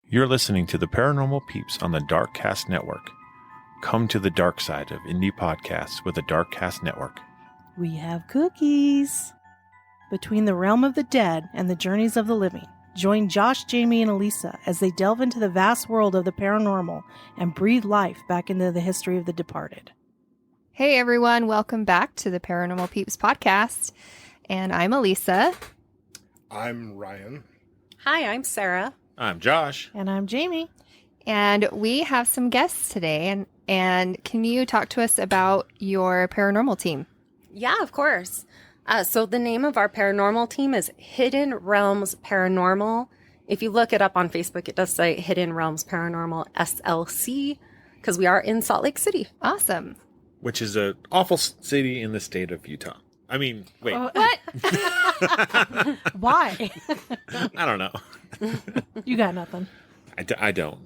You're listening to the Paranormal Peeps on the Darkcast Network. Come to the dark side of indie podcasts with the Darkcast Network. We have cookies. Between the realm of the dead and the journeys of the living, join Josh, Jamie, and Elisa as they delve into the vast world of the paranormal and breathe life back into the history of the departed. Hey everyone, welcome back to the Paranormal Peeps podcast. And I'm Elisa. I'm Ryan. Hi, I'm Sarah. I'm Josh. And I'm Jamie. And we have some guests today. And can you talk to us about your paranormal team? Yeah, of course. So the name of our paranormal team is Hidden Realms Paranormal. If you look it up on Facebook, it does say Hidden Realms Paranormal SLC because we are in Salt Lake City. Awesome. Which is an awful city in the state of Utah. I mean, wait. What? Why? I don't know. You got nothing. I don't.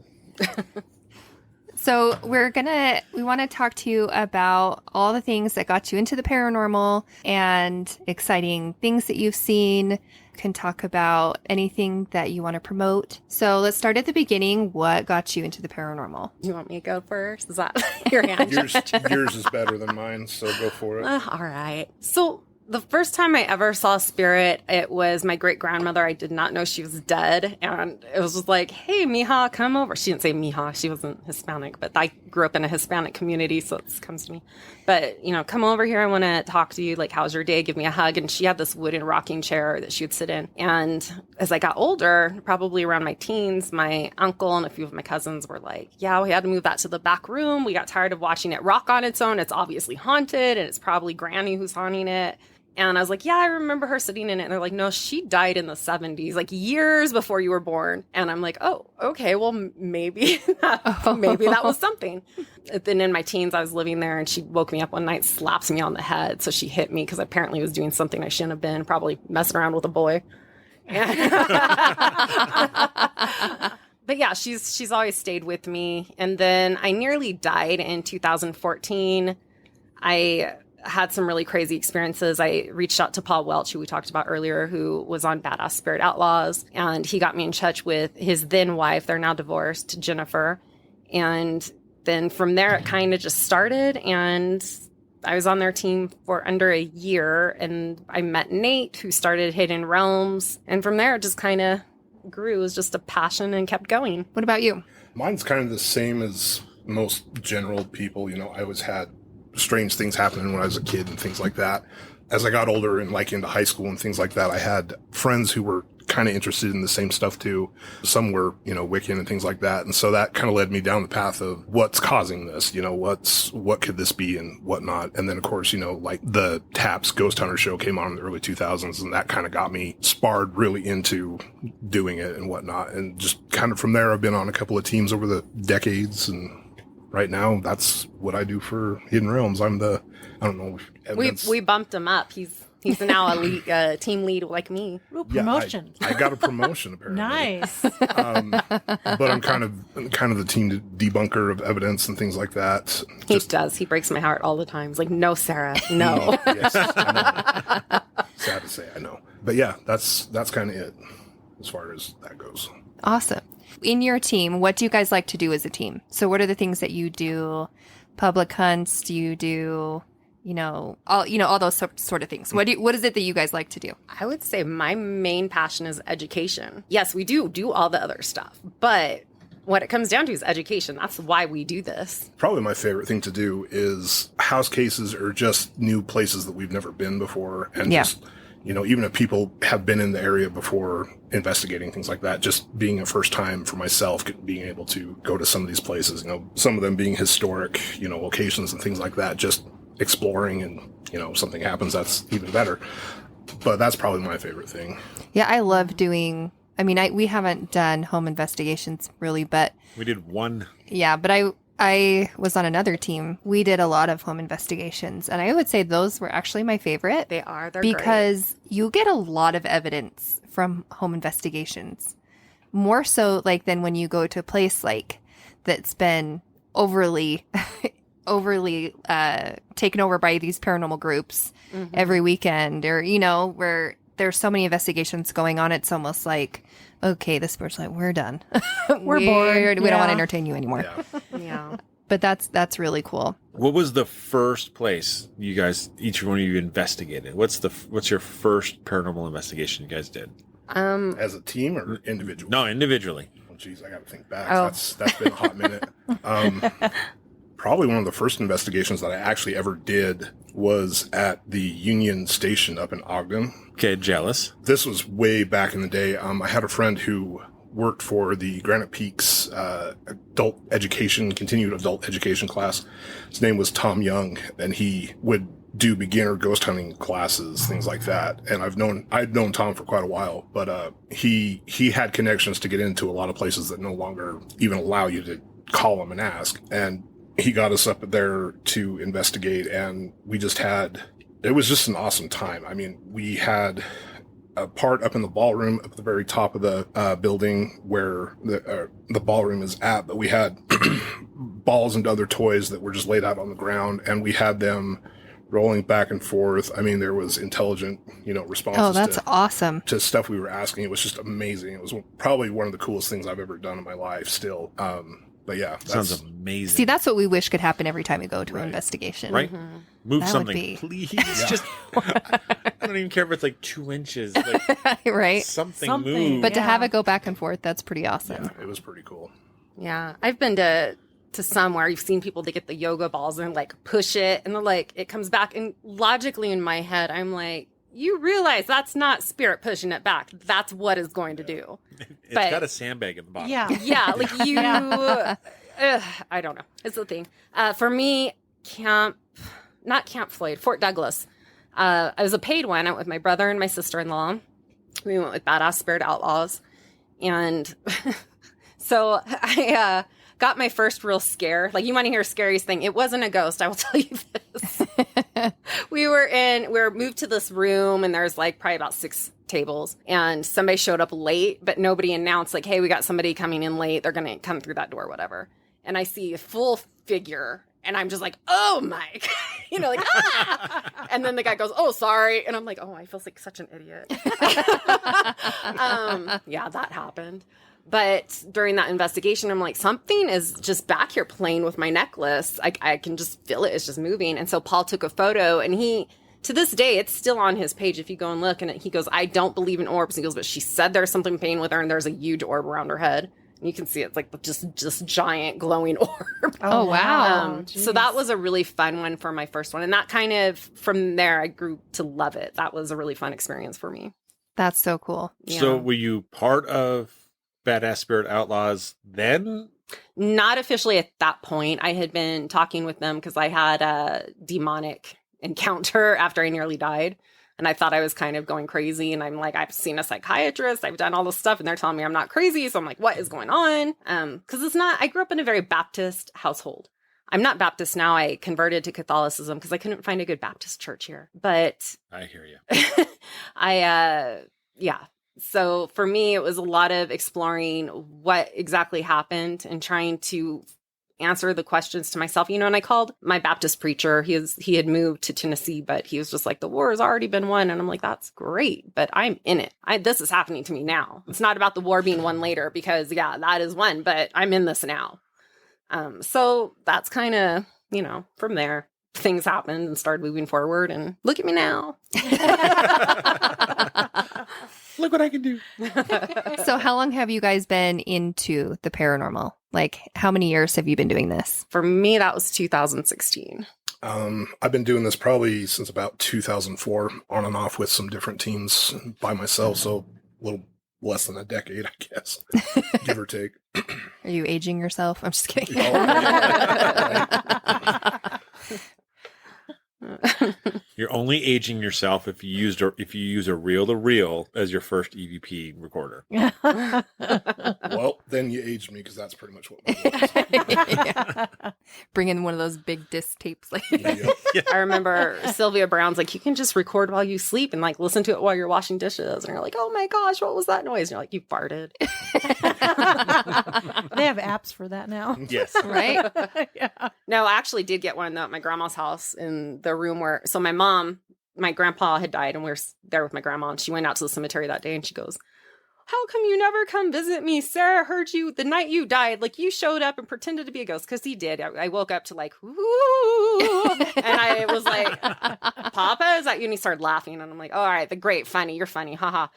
So we want to talk to you about all the things that got you into the paranormal and exciting things that you've seen. Can talk about anything that you want to promote. So let's start at the beginning. What got you into the paranormal? You want me to go first? Is that your hand? Yours is better than mine, so go for it. All right. So the first time I ever saw a spirit, it was my great-grandmother. I did not know she was dead. And it was just like, hey, mija, come over. She didn't say mija. She wasn't Hispanic, but I grew up in a Hispanic community, so it comes to me. But, come over here. I want to talk to you. Like, how's your day? Give me a hug. And she had this wooden rocking chair that she would sit in. And as I got older, probably around my teens, my uncle and a few of my cousins were like, yeah, we had to move that to the back room. We got tired of watching it rock on its own. It's obviously haunted, and it's probably Granny who's haunting it. And I was like, yeah, I remember her sitting in it. And they're like, no, she died in the 70s, like years before you were born. And I'm like, oh, okay, well, maybe that was something. Then in my teens, I was living there and she woke me up one night, slaps me on the head. So she hit me because I apparently was doing something I shouldn't have been, probably messing around with a boy. But yeah, she's always stayed with me. And then I nearly died in 2014. I had some really crazy experiences. I reached out to Paul Welch, who we talked about earlier, who was on Badass Spirit Outlaws, and he got me in touch with his then wife. They're now divorced, Jennifer. And then from there, it kind of just started, and I was on their team for under a year, and I met Nate, who started Hidden Realms, and from there, it just kind of grew. It was just a passion and kept going. What about you? Mine's kind of the same as most general people. I always had strange things happening when I was a kid and things like that. As I got older and into high school and things like that, I had friends who were kind of interested in the same stuff too. Some were, Wiccan and things like that. And so that kind of led me down the path of what's causing this, what could this be and whatnot. And then of course, the Taps Ghost Hunter show came on in the early 2000s, and that kind of got me sparred really into doing it and whatnot. And just kind of from there, I've been on a couple of teams over the decades, and right now, that's what I do for Hidden Realms. I'm the, I don't know. We bumped him up. He's now a team lead like me. Ooh, promotion. Yeah, I got a promotion apparently. Nice. But I'm kind of the team debunker of evidence and things like that. He does. He breaks my heart all the time. He's like, no, Sarah, no. Yes, I know. Sad to say, I know. But yeah, that's kind of it as far as that goes. Awesome. In your team, what do you guys like to do as a team? So what are the things that you do? Public hunts? Do you do, all those sort of things? What is it that you guys like to do? I would say my main passion is education. Yes, we do all the other stuff, but what it comes down to is education. That's why we do this. Probably my favorite thing to do is house cases or just new places that we've never been before. And just, even if people have been in the area before investigating things like that, just being a first time for myself, being able to go to some of these places, some of them being historic, locations and things like that, just exploring and, something happens, that's even better. But that's probably my favorite thing. Yeah, I love doing, we haven't done home investigations really, but We did one. Yeah, but I was on another team. We did a lot of home investigations, and I would say those were actually my favorite. They're because great. You get a lot of evidence from home investigations, more so than when you go to a place that's been overly taken over by these paranormal groups every weekend, or where there's so many investigations going on. It's almost like okay, this person's like, we're done. We're bored. We don't want to Yeah. entertain you anymore. Yeah. Yeah. But that's really cool. What was the first place you guys, each one of you, investigated? What's your first paranormal investigation you guys did? As a team or individual? No, individually. Oh, geez, I got to think back. Oh. That's been a hot minute. Probably one of the first investigations that I actually ever did was at the Union Station up in Ogden. Okay, jealous. This was way back in the day. I had a friend who worked for the Granite Peaks continued adult education class. His name was Tom Young, and he would do beginner ghost hunting classes, things like that. And I'd known Tom for quite a while, but he had connections to get into a lot of places that no longer even allow you to call him and ask. And he got us up there to investigate, and it was just an awesome time. I mean, we had a part up in the ballroom up at the very top of the building where the ballroom is at, but we had balls and other toys that were just laid out on the ground, and we had them rolling back and forth. I mean, there was intelligent, responses. Oh, that's awesome. To stuff we were asking. It was just amazing. It was probably one of the coolest things I've ever done in my life still. But yeah, Sounds amazing. See, that's what we wish could happen every time we go to an Right. investigation. right? Move That would something, be- please. Yeah. Just I don't even care if it's like 2 inches. Like Right? something Something. move. But to Yeah. have it go back and forth, that's pretty awesome. Yeah, it was pretty cool. Yeah. I've been to some where you've seen people to get the yoga balls and like push it and then like it comes back, and logically in my head I'm like, you realize that's not spirit pushing it back. That's what it's going to do. It's but- got a sandbag at the bottom. Yeah. Yeah, like you I don't know. It's the thing. For me, not Camp Floyd, Fort Douglas. I was a paid one. I went with my brother and my sister-in-law. We went with Badass Spirit Outlaws. And so I got my first real scare. Like, you want to hear a scariest thing. It wasn't a ghost, I will tell you this. we were moved to this room, and there's like probably about 6 tables, and somebody showed up late, but nobody announced like, hey, we got somebody coming in late. They're going to come through that door, whatever. And I see a full figure, and I'm just like, oh my, like, ah! And then the guy goes, oh, sorry. And I'm like, oh, I feel like such an idiot. Yeah, that happened. But during that investigation, I'm like, something is just back here playing with my necklace. I can just feel it. It's just moving. And so Paul took a photo, and to this day, it's still on his page if you go and look. And he goes, I don't believe in orbs. He goes, but she said there's something playing with her, and there's a huge orb around her head. And you can see it's like just giant glowing orb. Oh, wow. So that was a really fun one for my first one. And that kind of, from there, I grew to love it. That was a really fun experience for me. That's so cool. Yeah. So were you part of Badass Spirit Outlaws then? Not officially at that point. I had been talking with them because I had a demonic encounter after I nearly died. And I thought I was kind of going crazy. And I'm like, I've seen a psychiatrist. I've done all this stuff. And they're telling me I'm not crazy. So I'm like, what is going on? Because I grew up in a very Baptist household. I'm not Baptist now. I converted to Catholicism because I couldn't find a good Baptist church here. But I hear you. yeah. So for me, it was a lot of exploring what exactly happened and trying to answer the questions to myself, and I called my Baptist preacher. He had moved to Tennessee, but he was just like, the war has already been won. And I'm like, that's great, but I'm in it. This is happening to me now. It's not about the war being won later, because yeah, that is won, but I'm in this now. So that's kind of, from there, things happened and started moving forward, and look at me now. Look what I can do. So how long have you guys been into the paranormal? Like, how many years have you been doing this? For me, that was 2016. I've been doing this probably since about 2004, on and off with some different teams by myself. So a little less than a decade, I guess, give or take. Are you aging yourself? I'm just kidding. Oh, yeah. You're only aging yourself if you use a reel-to-reel as your first EVP recorder. Well, then you aged me, because that's pretty much what it was. Bring in one of those big disc tapes. Like, Yeah. I remember Sylvia Brown's like, you can just record while you sleep and like listen to it while you're washing dishes. And you're like, oh my gosh, what was that noise? And you're like, you farted. They have apps for that now. Yes. right? Yeah. No, I actually did get one though at my grandma's house, in the room where, so my grandpa had died, and we were there with my grandma, and she went out to the cemetery that day, and she goes, how come you never come visit me? Sarah heard you the night you died. Like, you showed up and pretended to be a ghost. Because he did. I woke up to like, ooh. And I was like, Papa, is that you? And he started laughing. And I'm like, oh, all right, great, funny. You're funny. Haha.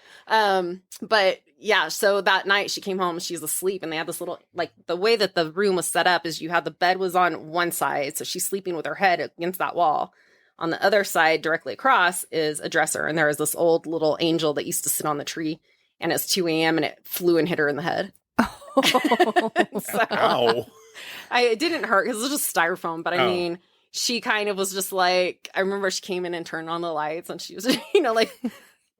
But yeah, so that night she came home, she's asleep. And they had this little, like, the way that the room was set up is you had the bed was on one side. So she's sleeping with her head against that wall. On the other side, directly across, is a dresser. And there is this old little angel that used to sit on the tree. And it's 2 a.m. and it flew and hit her in the head. Ow. It didn't hurt because it was just styrofoam. But I mean, she kind of was just like, I remember she came in and turned on the lights and she was,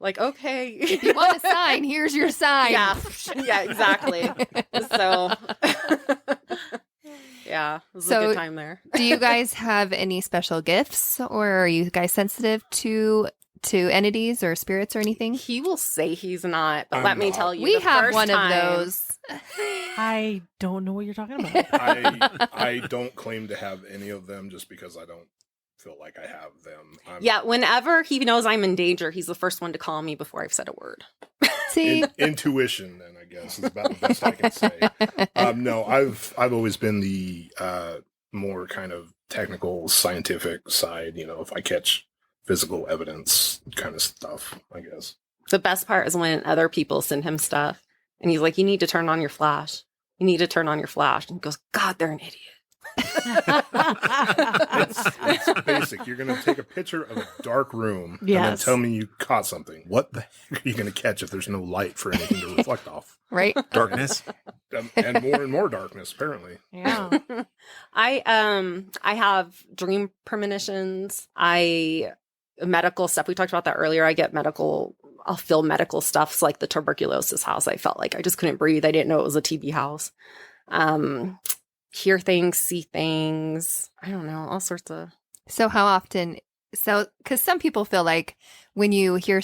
like, okay. If you want a sign, here's your sign. Yeah, exactly. So, yeah, it was a good time there. Do you guys have any special gifts, or are you guys sensitive to entities or spirits or anything? He will say he's not, but I'm let me not. tell you, We the have first one time, of those. I don't know what you're talking about. I don't claim to have any of them just because I don't feel like I have them. Yeah, whenever he knows I'm in danger, he's the first one to call me before I've said a word. See? Intuition, then, I guess, is about the best I can say. No, I've always been the more kind of technical, scientific side, if I catch physical evidence kind of stuff, I guess. The best part is when other people send him stuff and he's like, you need to turn on your flash. You need to turn on your flash. And he goes, God, they're an idiot. It's basic. You're going to take a picture of a dark room and then tell me you caught something. What the heck are you going to catch if there's no light for anything to reflect off? Right? Darkness. And more darkness, apparently. Yeah. I have dream premonitions. Medical stuff. We talked about that earlier. I'll feel medical stuff. It's like the tuberculosis house. I felt like I just couldn't breathe. I didn't know it was a TB house. Hear things, see things. I don't know, all sorts of. So how often? So, because some people feel like when you hear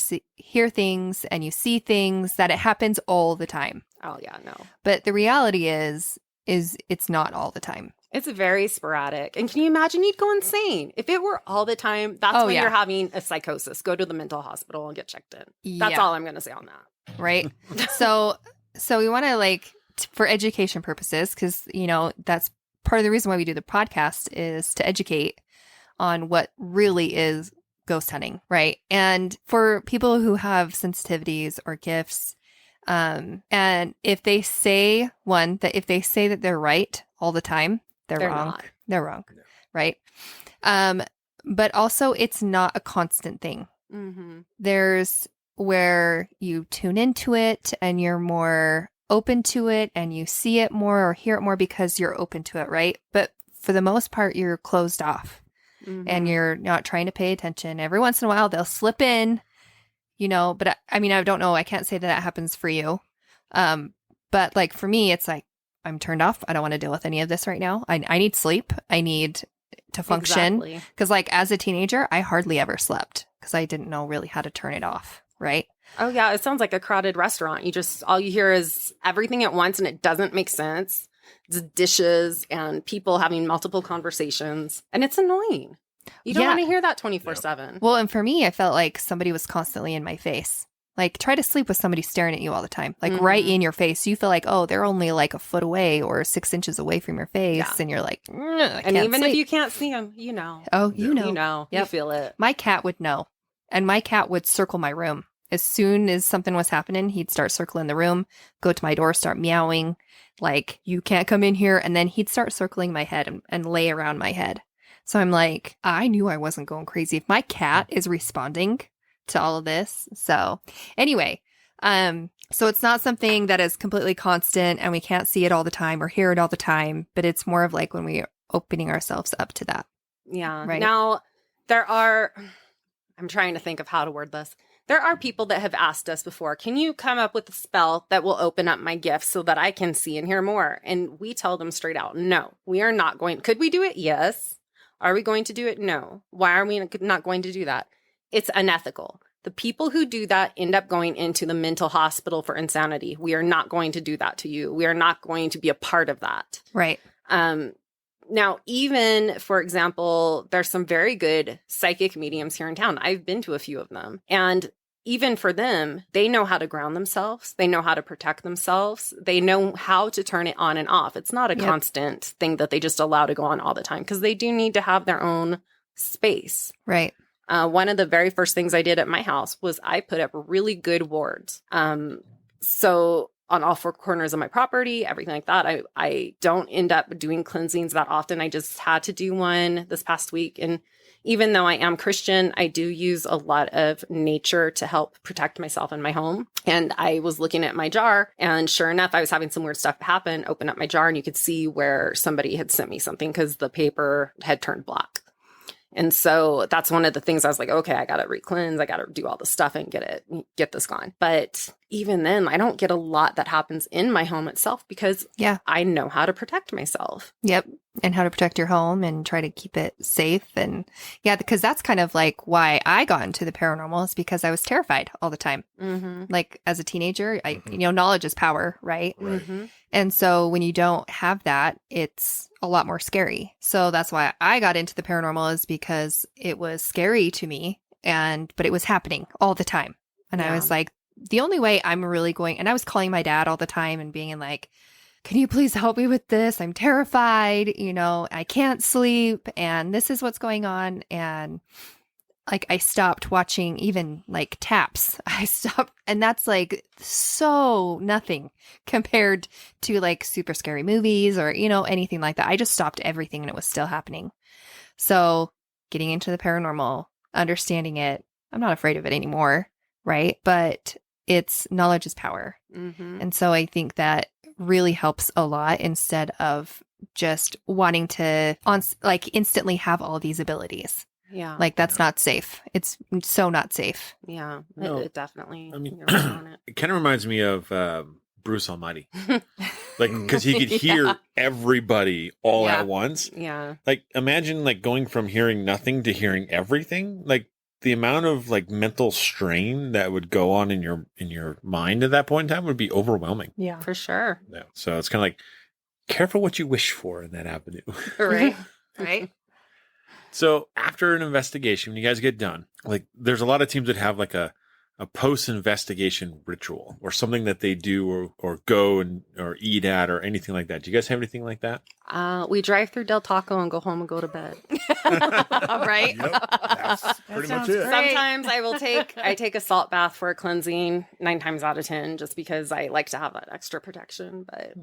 things and you see things that it happens all the time. Oh yeah, no. But the reality is it's not all the time. It's very sporadic. And can you imagine you'd go insane if it were all the time? That's when you're having a psychosis. Go to the mental hospital and get checked in. That's all I'm going to say on that. Right. So we want to for education purposes, because, that's part of the reason why we do the podcast is to educate on what really is ghost hunting. Right. And for people who have sensitivities or gifts, and if they say that they're right all the time, they're wrong. Not. They're wrong. No. Right. But also it's not a constant thing. Mm-hmm. There's where you tune into it and you're more open to it and you see it more or hear it more because you're open to it. Right. But for the most part, you're closed off and you're not trying to pay attention. Every once in a while, they'll slip in, but I don't know. I can't say that happens for you. But for me, it's like, I'm turned off. I don't want to deal with any of this right now. I need sleep. I need to function. Because as a teenager, I hardly ever slept because I didn't know really how to turn it off. Right. Oh yeah. It sounds like a crowded restaurant. All you hear is everything at once and it doesn't make sense. It's dishes and people having multiple conversations and it's annoying. You don't want to hear that 24/7. Well, and for me, I felt like somebody was constantly in my face. Try to sleep with somebody staring at you all the time, right in your face. You feel like, oh, they're only a foot away or 6 inches away from your face. And you're like, I and can't even sleep. if you can't see them, Oh, you know. You feel it. My cat would know. And my cat would circle my room. As soon as something was happening, he'd start circling the room, go to my door, start meowing, you can't come in here. And then he'd start circling my head and lay around my head. So I'm like, I knew I wasn't going crazy. If my cat is responding to all of this. So anyway, so it's not something that is completely constant and we can't see it all the time or hear it all the time, but it's more of when we are opening ourselves up to that. Yeah. Right. Now, I'm trying to think of how to word this. There are people that have asked us before, can you come up with a spell that will open up my gifts so that I can see and hear more? And we tell them straight out, no, we are not going. Could we do it? Yes. Are we going to do it? No. Why are we not going to do that? It's unethical. The people who do that end up going into the mental hospital for insanity. We are not going to do that to you. We are not going to be a part of that. Right. Now, even, for example, there's some very good psychic mediums here in town. I've been to a few of them. And even for them, they know how to ground themselves. They know how to protect themselves. They know how to turn it on and off. It's not a constant thing that they just allow to go on all the time, because they do need to have their own space. Right. One of the very first things I did at my house was I put up really good wards. So on all four corners of my property, everything like that. I don't end up doing cleansings that often. I just had to do one this past week. And even though I am Christian, I do use a lot of nature to help protect myself in my home. And I was looking at my jar, and sure enough, I was having some weird stuff happen. Open up my jar, and you could see where somebody had sent me something because the paper had turned black. And so that's one of the things I was like, okay, I got to re-cleanse. I got to do all the stuff and get this gone. But even then, I don't get a lot that happens in my home itself, because I know how to protect myself. Yep. And how to protect your home and try to keep it safe. And because that's kind of like why I got into the paranormal, is because I was terrified all the time. Mm-hmm. Like as a teenager, knowledge is power, right? Mm-hmm. And so when you don't have that, it's a lot more scary. So that's why I got into the paranormal, is because it was scary to me, but it was happening all the time. And I was like, the only way I'm really going, and I was calling my dad all the time and being like, can you please help me with this? I'm terrified. I can't sleep, and this is what's going on. And like, I stopped watching even like taps. I stopped. And that's like so nothing compared to like super scary movies or, anything like that. I just stopped everything, and it was still happening. So getting into the paranormal, understanding it, I'm not afraid of it anymore. Right. But it's knowledge is power. Mm-hmm. And so I think that really helps a lot, instead of just wanting to instantly have all these abilities. Yeah. Like that's not safe. It's so not safe. Yeah. No, it definitely. I mean, you're right on it. it kind of reminds me of Bruce Almighty. Like, because he could hear everybody all at once. Yeah. Like, imagine like going from hearing nothing to hearing everything. Like, the amount of like mental strain that would go on in your mind at that point in time would be overwhelming. Yeah. For sure. Yeah. So it's kind of like, careful what you wish for in that avenue. Right. Right. So after an investigation, when you guys get done, like there's a lot of teams that have like a post-investigation ritual or something that they do or go or eat at or anything like that. Do you guys have anything like that? We drive through Del Taco and go home and go to bed. Right? Yep, that's pretty much it. great. Sometimes I take a salt bath for a cleansing 9 times out of 10, just because I like to have that extra protection. But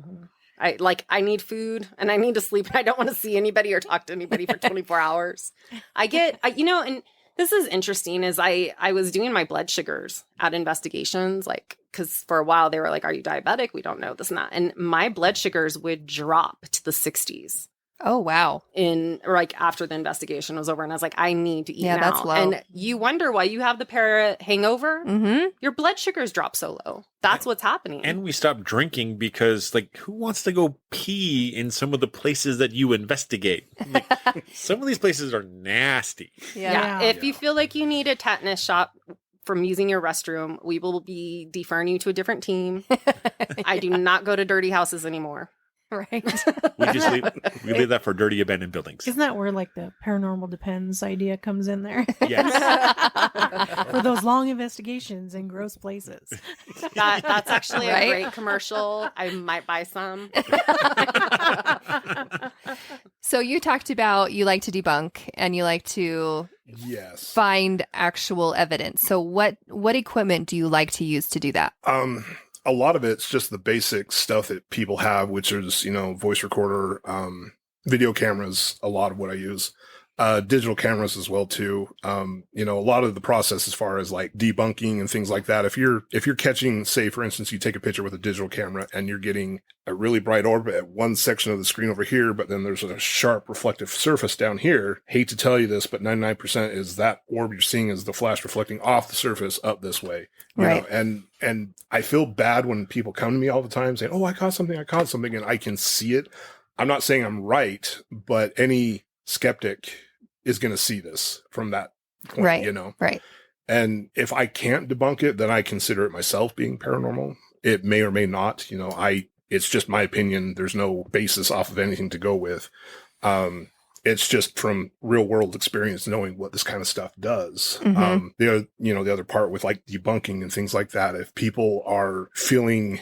I need food and I need to sleep. I don't want to see anybody or talk to anybody for 24 hours. And this is interesting, is I was doing my blood sugars at investigations, like, because for a while they were like, are you diabetic? We don't know this and that. And my blood sugars would drop to the 60s. Oh, wow. After the investigation was over, and I was like, I need to eat now. That's low. And you wonder why you have the hangover. Mm-hmm. Your blood sugars drop so low. That's what's happening. And we stopped drinking because, like, who wants to go pee in some of the places that you investigate? Like, some of these places are nasty. Yeah. If you feel like you need a tetanus shot from using your restroom, we will be deferring you to a different team. I do not go to dirty houses anymore. Right. We leave that for dirty abandoned buildings. Isn't that where like the paranormal depends idea comes in there? Yes. For those long investigations in gross places. That's actually Right? a great commercial. I might buy some. So you talked about you like to debunk and you like to Yes. find actual evidence. So what equipment do you like to use to do that? A lot of it's just the basic stuff that people have, which is, voice recorder, video cameras, a lot of what I use, digital cameras as well too. A lot of the process as far as like debunking and things like that. If you're catching, say, for instance, you take a picture with a digital camera and you're getting a really bright orb at one section of the screen over here, but then there's a sharp reflective surface down here. Hate to tell you this, but 99% is that orb you're seeing is the flash reflecting off the surface up this way. You know? And I feel bad when people come to me all the time saying, oh, I caught something, and I can see it. I'm not saying I'm right, but any skeptic is going to see this from that point, Right. Right. And if I can't debunk it, then I consider it myself being paranormal. It may or may not, it's just my opinion. There's no basis off of anything to go with. It's just from real world experience, knowing what this kind of stuff does. Mhm. The other part with like debunking and things like that, if people are feeling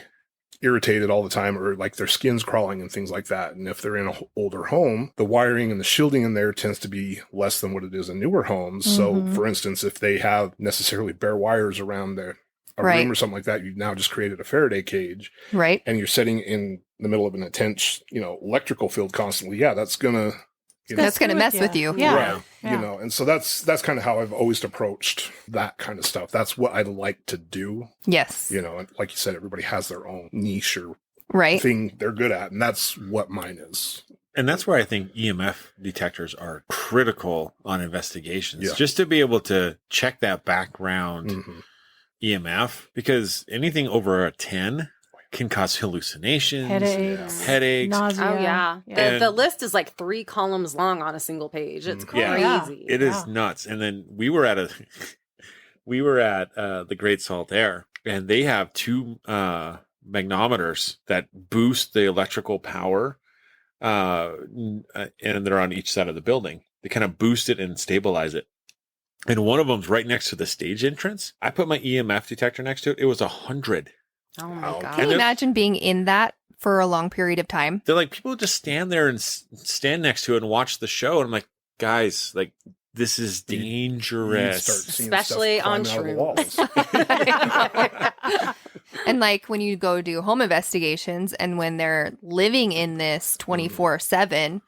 irritated all the time or like their skin's crawling and things like that, and if they're in an older home, the wiring and the shielding in there tends to be less than what it is in newer homes. So for instance, if they have necessarily bare wires around a Right. room or something like that, you've now just created a Faraday cage Right. and you're setting in the middle of an intense, electrical field constantly. Yeah, that's gonna That's going to mess with you. Yeah. Right. Yeah. And so that's kind of how I've always approached that kind of stuff. That's what I like to do. Yes. And like you said, everybody has their own niche or Right. thing they're good at, and that's what mine is. And that's where I think EMF detectors are critical on investigations, Yeah. just to be able to check that background Mhm. EMF, because anything over a 10 can cause hallucinations, Headaches, nausea. Oh yeah. And- The list is like 3 columns long on a single page. It's Yeah. crazy. It is nuts. And then we were at the Great Salt Air, and they have 2 magnometers that boost the electrical power, and they're on each side of the building. They kind of boost it and stabilize it. And one of them's right next to the stage entrance. I put my EMF detector next to it. It was 100. Oh my Wow. god. Can you imagine being in that for a long period of time? They're like, people just stand there and stand next to it and watch the show. And I'm like, guys, like, this is You dangerous. start seeing Especially stuff on climbing out of the walls. And like when you go do home investigations and when they're living in this 24/7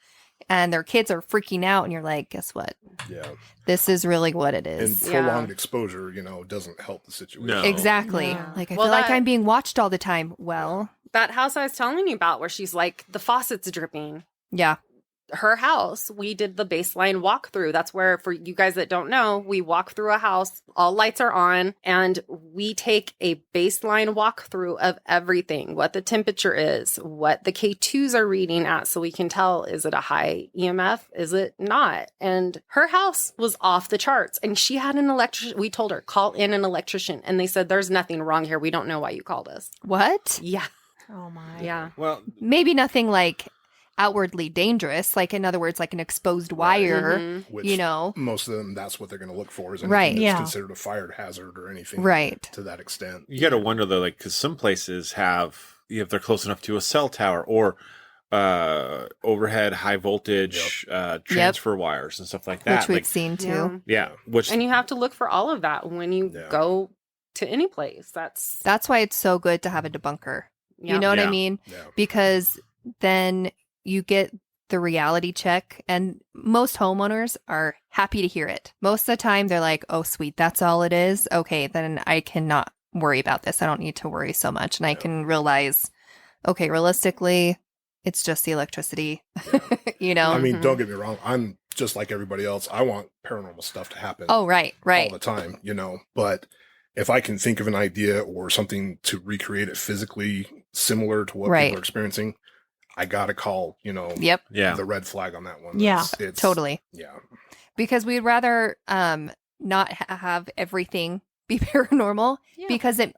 and their kids are freaking out and you're like, guess what? Yeah. This is really what it And is. prolonged exposure, doesn't help the situation. No. Exactly. Yeah. Like I Well, feel like that- I'm being watched all the time. Well, That house I was telling you about where she's like, the faucet's dripping. yeah. Her house, we did the baseline walkthrough. That's where, for you guys that don't know, we walk through a house, all lights are on, and we take a baseline walkthrough of everything, what the temperature is, what the K2s are reading at, so we can tell, is it a high EMF? Is it not? And her house was off the charts, and she had an electrician. We told her, call in an electrician, and they said, there's nothing wrong here. We don't know why you called us. What? Yeah. Oh my. Yeah. Well, Maybe nothing like outwardly dangerous. Like in other words, like an exposed wire, Mhm. Which most of them, that's what they're going to look for, is Right. anything that's Yeah. considered a fire hazard or anything Right. to that extent. you got to wonder though, like, because some places have, if they're close enough to a cell tower or overhead high voltage transfer wires and stuff like that. which we've Like, seen too. Yeah. yeah, which And you have to look for all of that when you Yeah. go to any place. That's That's why it's so good to have a debunker. yeah. You know what I Yeah. mean? Yeah. Because then you get the reality check, and most homeowners are happy to hear it. Most of the time they're like, oh sweet, that's all it is. Okay, then I cannot worry about this. I don't need to worry so much. And I can realize, okay, realistically, it's just the electricity. You know? I mean, Mhm. don't get me wrong. I'm just like everybody else. I want paranormal stuff to happen Oh, right. all the time, but if I can think of an idea or something to recreate it physically similar to what Right. people are experiencing, I got to call, Yep, yeah, the red flag on that one. Yeah. It's totally. Yeah. Because we'd rather not have everything be paranormal Yeah. because it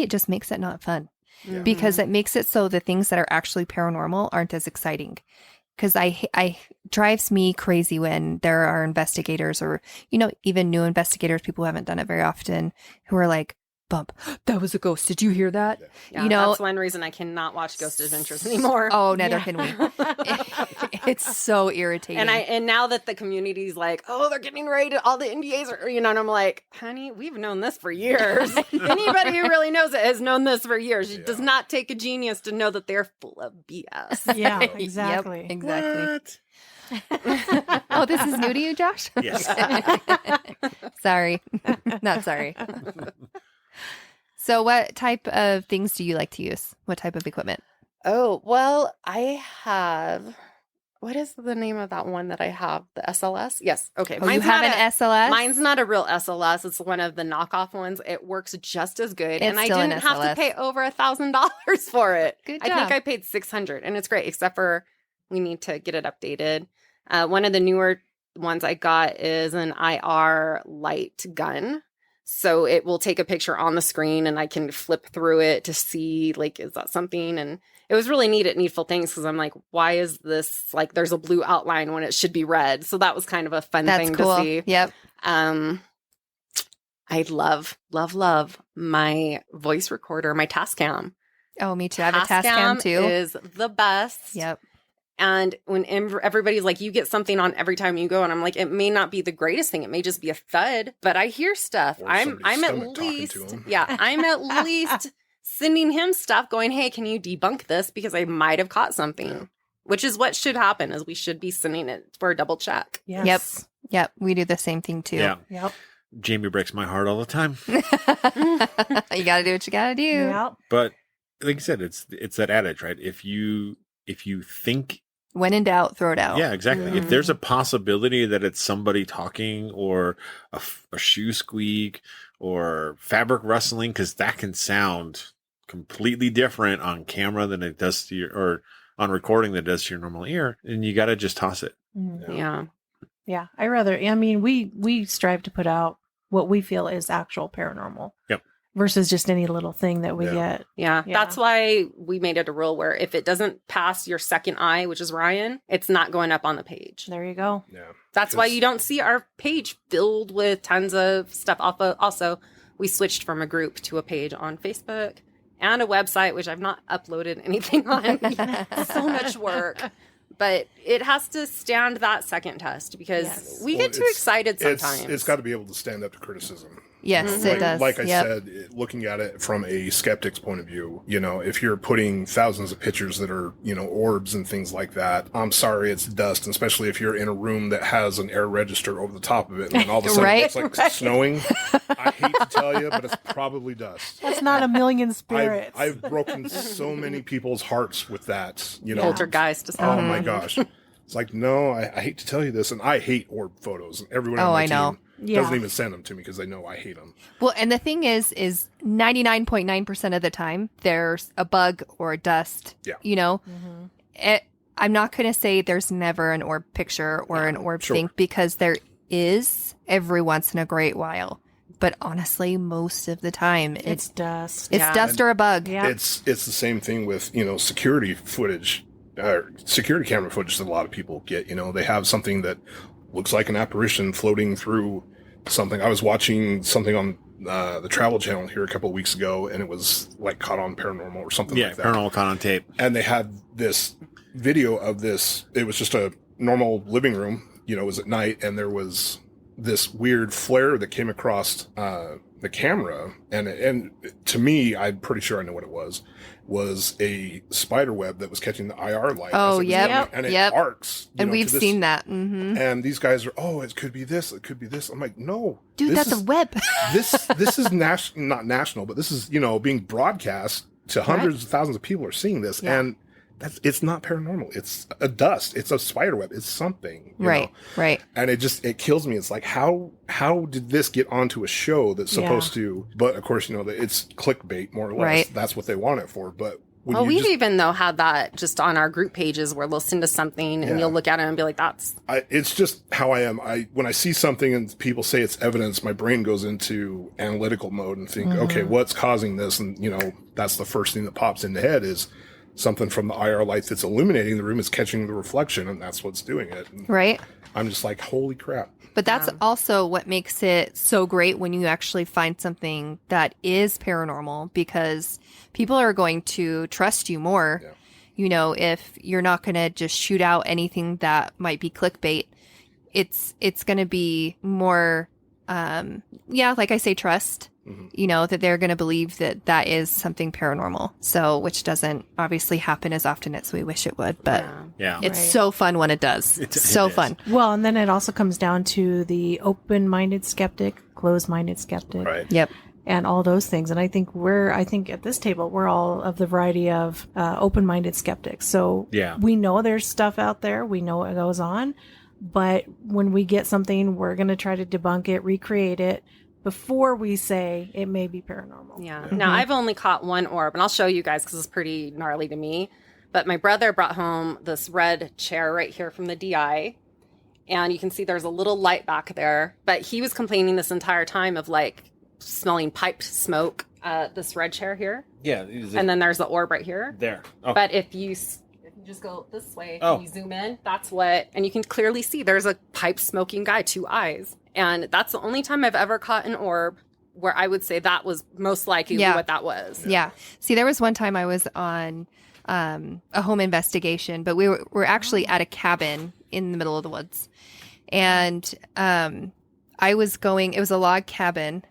just makes it not fun. Yeah. Because it makes it so the things that are actually paranormal aren't as exciting. Because I drives me crazy when there are investigators or, even new investigators, people who haven't done it very often, who are like, bump, that was a ghost. Did you hear that? Yeah, that's one reason I cannot watch Ghost Adventures anymore. Oh, neither Yeah. can we. It's so irritating. And now that the community's like, oh, they're getting ready to, all the NDAs are, and I'm like, honey, we've known this for years. Anybody who really knows it has known this for years. It does not take a genius to know that they're full of BS. Yeah, Yep, exactly. exactly. What? Oh, this is new to you, Josh? Yes. Sorry. Not sorry. So what type of things do you like to use? What type of equipment? Oh, well, I have, what is the name of that one that I have? The SLS? Yes. Okay. Oh, you have an SLS? Mine's not a real SLS. It's one of the knockoff ones. It works just as good. It's and I still an didn't have to SLS. pay over $1,000 for it. Good I job. think I paid $600 and it's great, except for we need to get it updated. One of the newer ones I got is an IR light gun. So it will take a picture on the screen and I can flip through it to see, like, is that something? And it was really neat at Needful Things because I'm like, why is this like there's a blue outline when it should be red? So that was kind of a fun That's thing cool. to see. Yep. I love my voice recorder, my Tascam. Oh, me too. I have a Tascam too. Is the best. Yep. And when everybody's like, you get something on every time you go, and I'm like, it may not be the greatest thing. It may just be a thud, but I hear stuff. Or I'm somebody's at stomach talking least, to 'em. yeah, I'm at least sending him stuff going, hey, can you debunk this? Because I might have caught something, Yeah. which is what should happen is we should be sending it for a double check. Yes. Yep. We do the same thing too. Yeah. Yep. Jamie breaks my heart all the time. You got to do what you got to do. Yep. But like you said, it's that adage, right? If you think, When in doubt, throw it out. yeah, exactly. If Mhm. there's a possibility that it's somebody talking or a shoe squeak or fabric rustling, because that can sound completely different on camera than it does to your, or on recording than it does to your normal ear, and you got to just toss it. Mhm. Yeah. Yeah. I mean, we strive to put out what we feel is actual paranormal. Yep. Versus just any little thing that we Yeah. get. Yeah. Yeah. That's why we made it a rule where if it doesn't pass your second eye, which is Ryan, it's not going up on the page. There you go. Yeah. That's why Because- you don't see our page filled with tons of stuff. Also, we switched from a group to a page on Facebook and a website, which I've not uploaded anything on. So much work. But it has to stand that second test because Yes. we Well, get too excited sometimes. It's got to be able to stand up to criticism. Yes, Mhm. it does. Like I Yep. said, looking at it from a skeptic's point of view, if you're putting thousands of pictures that are, orbs and things like that, I'm sorry, it's dust, and especially if you're in a room that has an air register over the top of it, and then all of a sudden Right. it's like snowing. I hate to tell you, but it's probably dust. That's not a million spirits. I've broken so many people's hearts with that, Poltergeist. Oh my gosh. It's like, no, I hate to tell you this, and I hate orb photos, and everyone on Oh, my I know. team Yeah. doesn't even send them to me because they know I hate them. Well, and the thing is 99.9% of the time, there's a bug or a dust. Yeah. Mhm. I'm not going to say there's never an orb picture or an orb sure. thing because there is every once in a great while. But honestly, most of the time, It's it's dust. Yeah. dust or a bug. Yeah. It's the same thing with security footage, security camera footage that a lot of people get. They have something that looks like an apparition floating through something. I was watching something on the Travel Channel here a couple of weeks ago, and it was like caught on Paranormal or something Yeah, like that. paranormal caught on tape. And they had this video of this. It was just a normal living room. It was at night, and there was this weird flare that came across the camera, and to me, I'm pretty sure I know what it was a spider web that was catching the IR light. Oh, as it was yep, coming, and it yep. arcs. And to we've this- seen that. Hmm. And these guys are, it could be this, it could be this. I'm like, no, Dude, this that's is, a web. this is not national, but this is being broadcast to hundreds of thousands of people are seeing this, Yeah. and it's not paranormal. It's a dust. It's a spider web. It's something. you Right, know? right. And it kills me. It's like, how did this get onto a show that's supposed to, but of course, that it's clickbait more or less. Right. That's what they want it for. But when Well, you we've just, even though had that just on our group pages where they'll send us something and Yeah. you'll look at it and be like, that's it's just how I am. When I see something and people say it's evidence, my brain goes into analytical mode and think, okay, what's causing this? And that's the first thing that pops into head is something from the IR light that's illuminating the room is catching the reflection, and that's what's doing it. And Right. I'm just like, holy crap. But that's also what makes it so great when you actually find something that is paranormal because people are going to trust you more. Yeah. If you're not going to just shoot out anything that might be clickbait, it's going to be more, like I say, trust. That they're going to believe that is something paranormal. So, which doesn't obviously happen as often as we wish it would, but Yeah. it's Right. so fun when it does. It So is. fun. Well, and then it also comes down to the open-minded skeptic, closed-minded skeptic, Right. Yep. and all those things. And I think at this table, we're all of the variety of open-minded skeptics. So Yeah. we know there's stuff out there. We know what goes on. But when we get something, we're going to try to debunk it, recreate it before we say it may be paranormal. Yeah. Now, I've only caught one orb, and I'll show you guys because it's pretty gnarly to me. But my brother brought home this red chair right here from the DI. And you can see there's a little light back there. But he was complaining this entire time of like smelling piped smoke, this red chair here. Yeah. and then there's the orb right here. there. Oh. But if you just go this way Oh. and you zoom in, that's what, and you can clearly see there's a pipe smoking guy, 2 eyes. And that's the only time I've ever caught an orb where I would say that was most likely Yeah. what that was. Yeah. See, there was one time I was on a home investigation, but we were actually at a cabin in the middle of the woods. And I was going, it was a log cabin.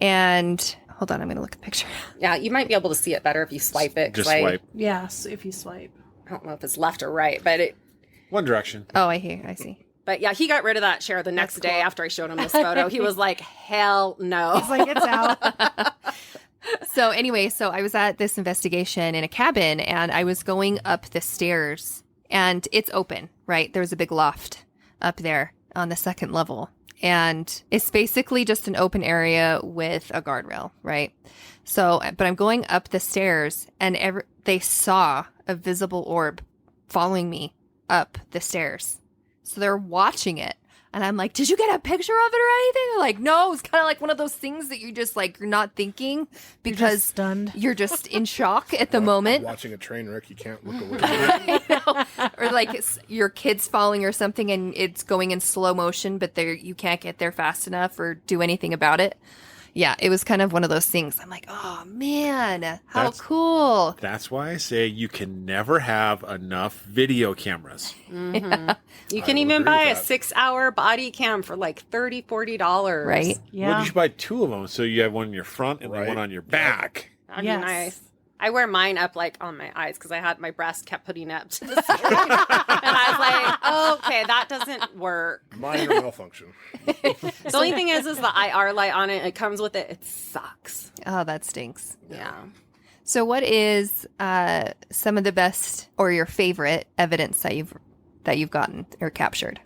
And hold on, I'm going to look at the picture. Yeah, you might be able to see it better if you swipe it. 'cause Just swipe. Yes, if you swipe. I don't know if it's left or right, but One direction. Oh, I see. But yeah, he got rid of that chair the next That's day cool. after I showed him this photo. He was like, hell no. It's like, it's out. So anyway, so I was at this investigation in a cabin and I was going up the stairs and it's open, right? There's a big loft up there on the second level. And it's basically just an open area with a guardrail, right? So, but I'm going up the stairs and they saw a visible orb following me up the stairs. So they're watching it. And I'm like, did you get a picture of it or anything? They're like, no, it's kind of like one of those things that you just like, you're not thinking You're just because stunned. you're just in shock at the moment. Watching a train wreck, you can't look away. I know. Or like your kid's falling or something and it's going in slow motion, but you can't get there fast enough or do anything about it. Yeah, it was kind of one of those things. I'm like, oh man, how That's- cool. That's why I say you can never have enough video cameras. Mhm. You I can will even agree buy a with that. 6-hour body cam for like $30, $40. Right? Well, Yeah. you should buy 2 of them so you have one in your front and then Right. one on your back. That'd Yes. be nice. I wear mine up like on my eyes because I had my breast kept putting up to the ceiling. And I was like, oh, okay, that doesn't work. Minor malfunction. The only thing is the IR light on it. It comes with it. It sucks. Oh, that stinks. Yeah. So what is some of the best or your favorite evidence that you've gotten or captured?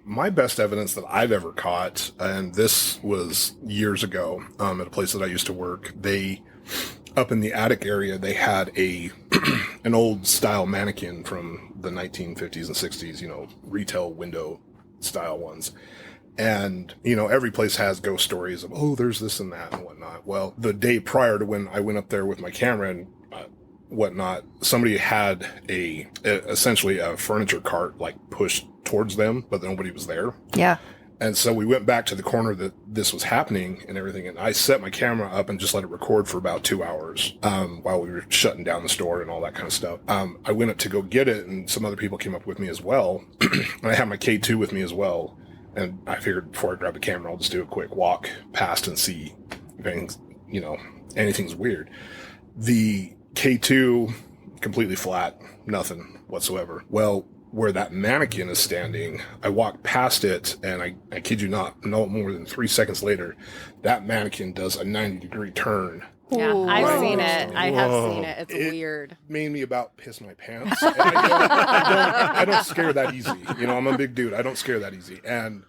My best evidence that I've ever caught, and this was years ago at a place that I used to work, up in the attic area, they had an old style mannequin from the 1950s and 60s, retail window style ones. And, every place has ghost stories of, oh, there's this and that and whatnot. Well, the day prior to when I went up there with my camera and whatnot, somebody had essentially a furniture cart like pushed towards them, but nobody was there. Yeah. And so we went back to the corner that this was happening and everything. And I set my camera up and just let it record for about 2 hours, while we were shutting down the store and all that kind of stuff. I went up to go get it and some other people came up with me as well. And I had my K2 with me as well. And I figured before I grab the camera, I'll just do a quick walk past and see if anything's weird. The K2, completely flat, nothing whatsoever. Well, where that mannequin is standing, I walked past it, and I kid you not, no more than 3 seconds later, that mannequin does a 90-degree turn. Yeah, Ooh. I've Right. seen it. I have Whoa. seen it. It's It- weird. Made me about piss my pants. And I don't scare that easy. I'm a big dude. I don't scare that easy. And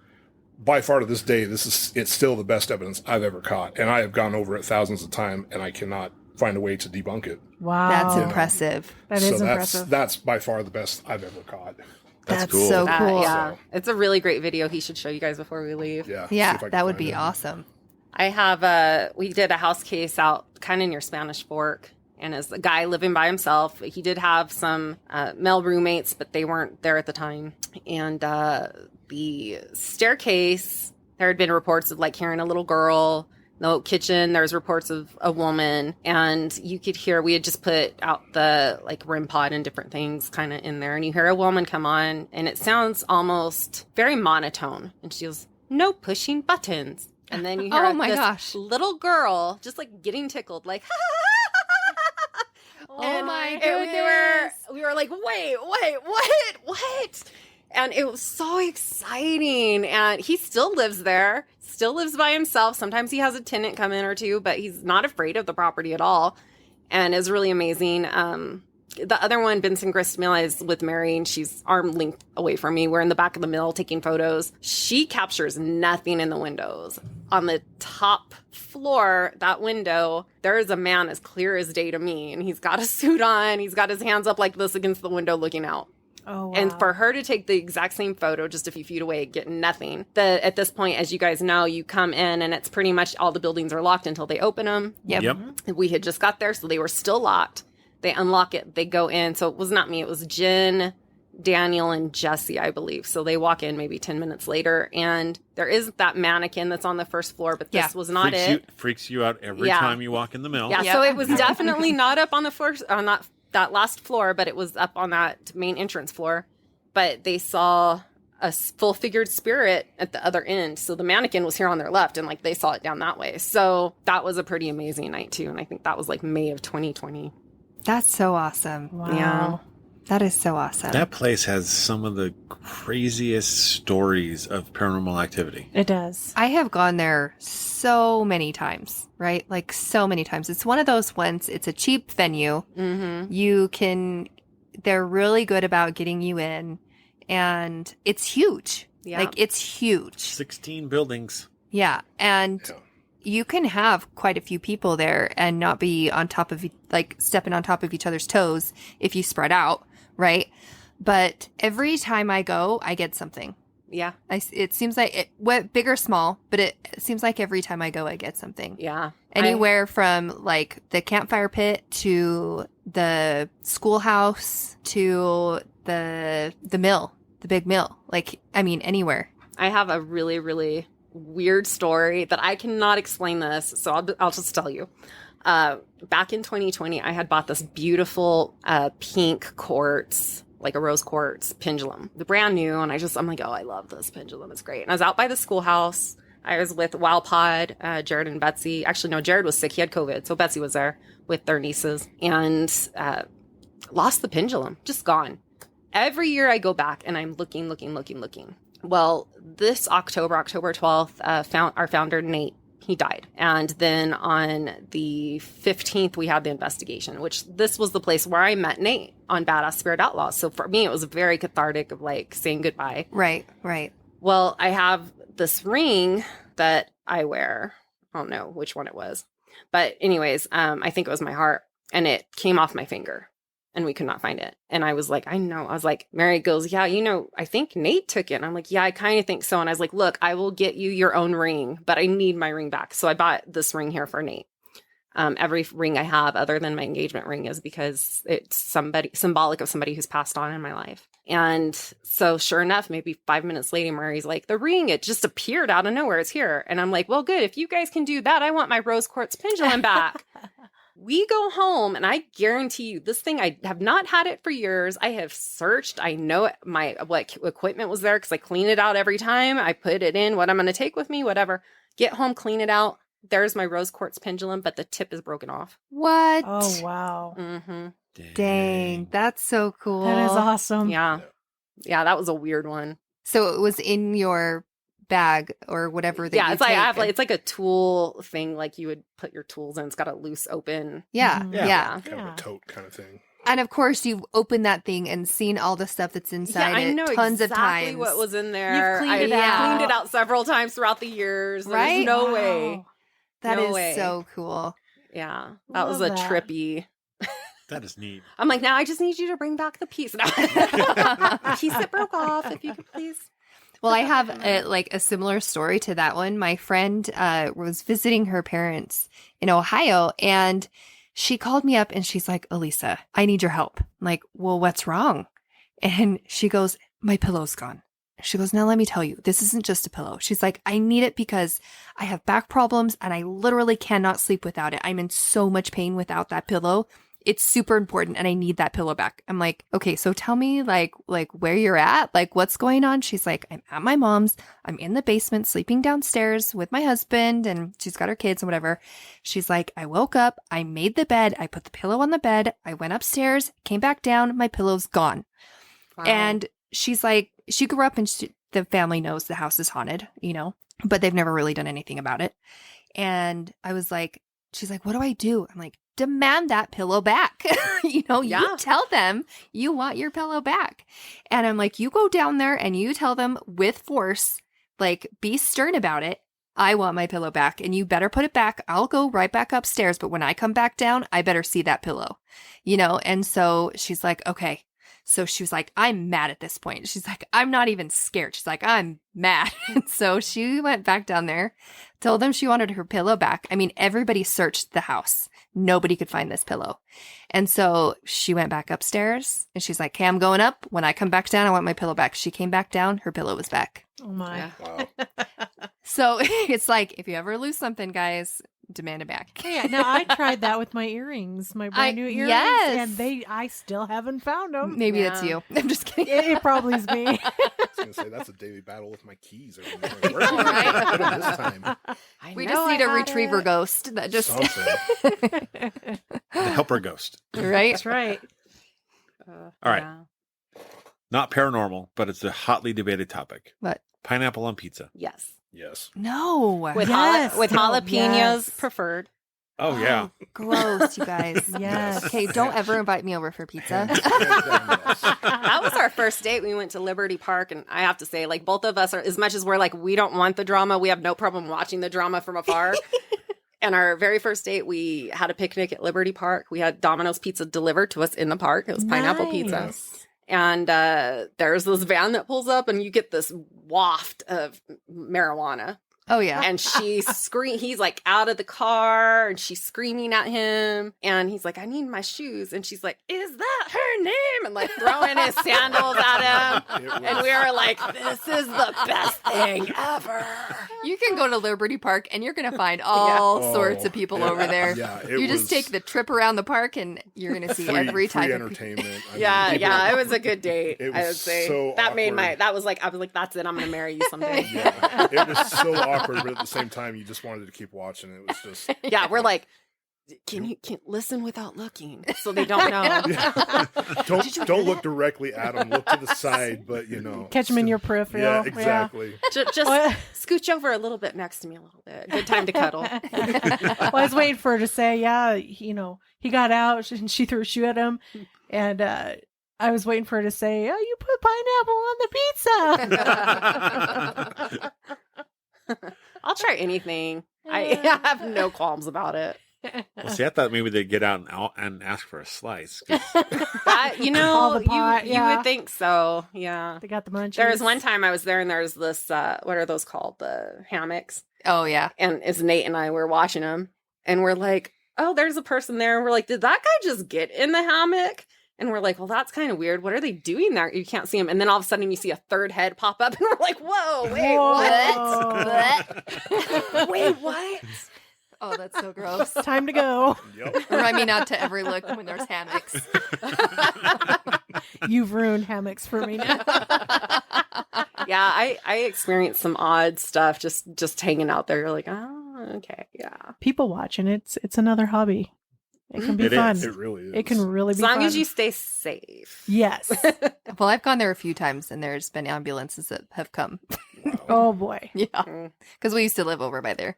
by far to this day, it's still the best evidence I've ever caught. And I have gone over it thousands of times, and I cannot find a way to debunk it. Wow. That's impressive. That is impressive. That's by far the best I've ever caught. That's cool. so cool. Yeah, So- it's a really great video. He should show you guys before we leave. Yeah. see Yeah, if I can that would find be it. awesome. I have we did a house case out kind of near Spanish Fork, and as a guy living by himself, he did have some male roommates, but they weren't there at the time. And the staircase, there had been reports of like hearing a little girl. The kitchen, there was reports of a woman, and you could hear, we had just put out the like REM pod and different things kind of in there, and you hear a woman come on, and it sounds almost very monotone, and she goes, "No pushing buttons." And then you hear Oh my this gosh. little girl just like getting tickled, like, Oh my we were like, wait, what? And it was so exciting. And he still lives there, still lives by himself. Sometimes he has a tenant come in or two, but he's not afraid of the property at all. And it's really amazing. The other one, Vincent Gristmill, is with Mary, and she's arm length away from me. We're in the back of the mill taking photos. She captures nothing in the windows. On the top floor, that window, there is a man as clear as day to me, and he's got a suit on. He's got his hands up like this against the window looking out. Oh, wow. And for her to take the exact same photo just a few feet away, get nothing. At this point, as you guys know, you come in and it's pretty much all the buildings are locked until they open them. Yep. We had just got there, so they were still locked. They unlock it, they go in. So it was not me, it was Jen, Daniel, and Jesse, I believe. So they walk in maybe 10 minutes later, and there is that mannequin that's on the first floor, but this was not Freaks you out every time you walk in the mill. Yeah, so it was definitely not up on the first, on that last floor, but it was up on that main entrance floor. But they saw a full-figured spirit at the other end. So the mannequin was here on their left, and like they saw it down that way. So that was a pretty amazing night too. And I think that was like May of 2020. That's so awesome. Wow. Yeah. That is so awesome. That place has some of the craziest stories of paranormal activity. It does. I have gone there so many times, right? Like so many times. It's one of those ones, it's a cheap venue. Mm-hmm. They're really good about getting you in, and it's huge. Yeah. Like it's huge. 16 buildings. Yeah. And you can have quite a few people there and not be on top of, like, stepping on top of each other's toes if you spread out, right? But every time I go, I get something. Yeah. It seems like it went big or small, but it seems like every time I go, I get something. Yeah. Anywhere from like the campfire pit to the schoolhouse to the mill, the big mill. Like, I mean, anywhere. I have a really, really weird story that I cannot explain this, so I'll just tell you. Back in 2020, I had bought this beautiful pink quartz, like a rose quartz pendulum, the brand new, and I'm like, oh, I love this pendulum, it's great. And I was out by the schoolhouse. I was with WildPod, Jared and Betsy. Actually, no, Jared was sick; he had COVID, so Betsy was there with their nieces, and lost the pendulum, just gone. Every year I go back and I'm looking. Well, this October 12th, our founder, Nate, he died. And then on the 15th, we had the investigation, which this was the place where I met Nate on Badass Spirit Outlaws. So for me, it was very cathartic of like saying goodbye. Right. Well, I have this ring that I wear. I don't know which one it was. But anyways, I think it was my heart, and it came off my finger. And we could not find it. And I was like, I know. I was like, Mary goes, yeah, I think Nate took it. And I'm like, yeah, I kind of think so. And I was like, look, I will get you your own ring, but I need my ring back. So I bought this ring here for Nate. Every ring I have other than my engagement ring is because it's symbolic of somebody who's passed on in my life. And so sure enough, maybe 5 minutes later, Mary's like, the ring, it just appeared out of nowhere. It's here. And I'm like, well, good. If you guys can do that, I want my rose quartz pendulum back. We go home, and I guarantee you, this thing, I have not had it for years. I have searched. I know what equipment was there because I clean it out every time. I put it in, what I'm going to take with me, whatever. Get home, clean it out. There's my rose quartz pendulum, but the tip is broken off. What? Oh, wow. Mm-hmm. Dang. That's so cool. That is awesome. Yeah. Yeah, that was a weird one. So it was in your bag or whatever that you it's like take. it's like a tool thing, like you would put your tools in. It's got a loose open. Yeah. Mhm. Yeah. Kind of a tote kind of thing. And of course, you've opened that thing and seen all the stuff that's inside I know it tons exactly of times. what was in there. You've cleaned it out. cleaned it out several times throughout the years. Right? There's no Wow. way. That No is way. so cool. Yeah, that was Love a that. trippy. That is neat. I'm like, now I just need you to bring back the piece. The piece that broke off, if you could please. Well, I have a similar story to that one. My friend was visiting her parents in Ohio, and she called me up and she's like, Elisa, I need your help. I'm like, well, what's wrong? And she goes, my pillow's gone. She goes, now let me tell you, this isn't just a pillow. She's like, I need it because I have back problems and I literally cannot sleep without it. I'm in so much pain without that pillow. It's super important and I need that pillow back. I'm like, okay, so tell me like where you're at, like what's going on? She's like, I'm at my mom's. I'm in the basement sleeping downstairs with my husband and she's got her kids and whatever. She's like, I woke up, I made the bed, I put the pillow on the bed, I went upstairs, came back down, my pillow's gone. Wow. And she's like, she grew up and the family knows the house is haunted, but they've never really done anything about it. And I was like, she's like, what do I do? I'm like, demand that pillow back. You tell them you want your pillow back. And I'm like, you go down there and you tell them with force, like be stern about it. I want my pillow back and you better put it back. I'll go right back upstairs. But when I come back down, I better see that pillow, And so she's like, okay. So she was like, I'm mad at this point. She's like, I'm not even scared. She's like, I'm mad. And so she went back down there, told them she wanted her pillow back. I mean, everybody searched the house. Nobody could find this pillow. And so she went back upstairs and she's like, okay, I'm going up. When I come back down, I want my pillow back. She came back down. Her pillow was back. Oh my. Yeah. Wow. So it's like, if you ever lose something, guys, demand it back. Yeah, now I tried that with my earrings, my brand new earrings, yes. and I still haven't found them. Maybe Yeah. that's you. I'm just kidding. It probably is me. I was going to say, that's a daily battle with my keys. Every morning. Where did I put them this time? I We know just need I a had retriever it. ghost that just Something. The helper ghost. right. That's right. All right. Yeah. Not paranormal, but it's a hotly debated topic. What? Pineapple on pizza. Yes. Yes. No. With Yes. with No, jalapenos yes. preferred. Oh, yeah. Gross, you guys. Yes. Okay, don't ever invite me over for pizza. Hands down, yes. That was our first date. We went to Liberty Park, and I have to say, like, both of us are, as much as we're like, we don't want the drama, we have no problem watching the drama from afar. And our very first date, we had a picnic at Liberty Park. We had Domino's pizza delivered to us in the park. It was pineapple pizza. Nice. And there's this van that pulls up, and you get this waft of marijuana. Oh yeah. And she he's like out of the car, and she's screaming at him, and he's like, I need my shoes. And she's like, is that her name? And like throwing his sandals at him. It was- And we were like, this is the best thing ever. You can go to Liberty Park and you're going to find all Oh, sorts of people yeah. over there. Yeah, it You just was take the trip around the park and you're going to see every type of people. entertainment. I mean, Yeah, people- yeah, it was a good date. It I was would say so that made awkward. I was like, that's it. I'm gonna marry you someday. Yeah, it was so awkward, but at the same time, you just wanted to keep watching. It was just Yeah, we're like, can you listen without looking so they don't know? yeah. don't look directly at them. Look to the side, but Catch them in your peripheral. Yeah, exactly. Just Well, scooch over a little bit next to me a little bit. Good time to cuddle. well, I was waiting for her to say, yeah, he got out and she threw a shoe at him. And I was waiting for her to say, oh, you put pineapple on the pizza. I'll try anything. I have no qualms about it. Well, see, I thought maybe they'd get out and ask for a slice. 'Cause That, All the pot, you yeah. would think so. Yeah. They got the munchies. There was one time I was there, and there was this, what are those called? The hammocks. Oh yeah. And it's Nate and I were watching them, and we're like, oh, there's a person there. And we're like, did that guy just get in the hammock? And we're like, well, that's kind of weird. What are they doing there? You can't see him. And then all of a sudden you see a third head pop up, and we're like, whoa, wait, what? Wait, what? Oh, that's so gross. Time to go. Yep. Remind me not to ever look when there's hammocks. You've ruined hammocks for me now. Yeah, I experienced some odd stuff just hanging out there. You're like, oh, okay, yeah. People watching, it's another hobby. It can be It fun. is. It really is. It can really As be long fun. as you stay safe. Yes. Well, I've gone there a few times and there's been ambulances that have come. Wow. Oh boy. Yeah. Mm. Because we used to live over by there.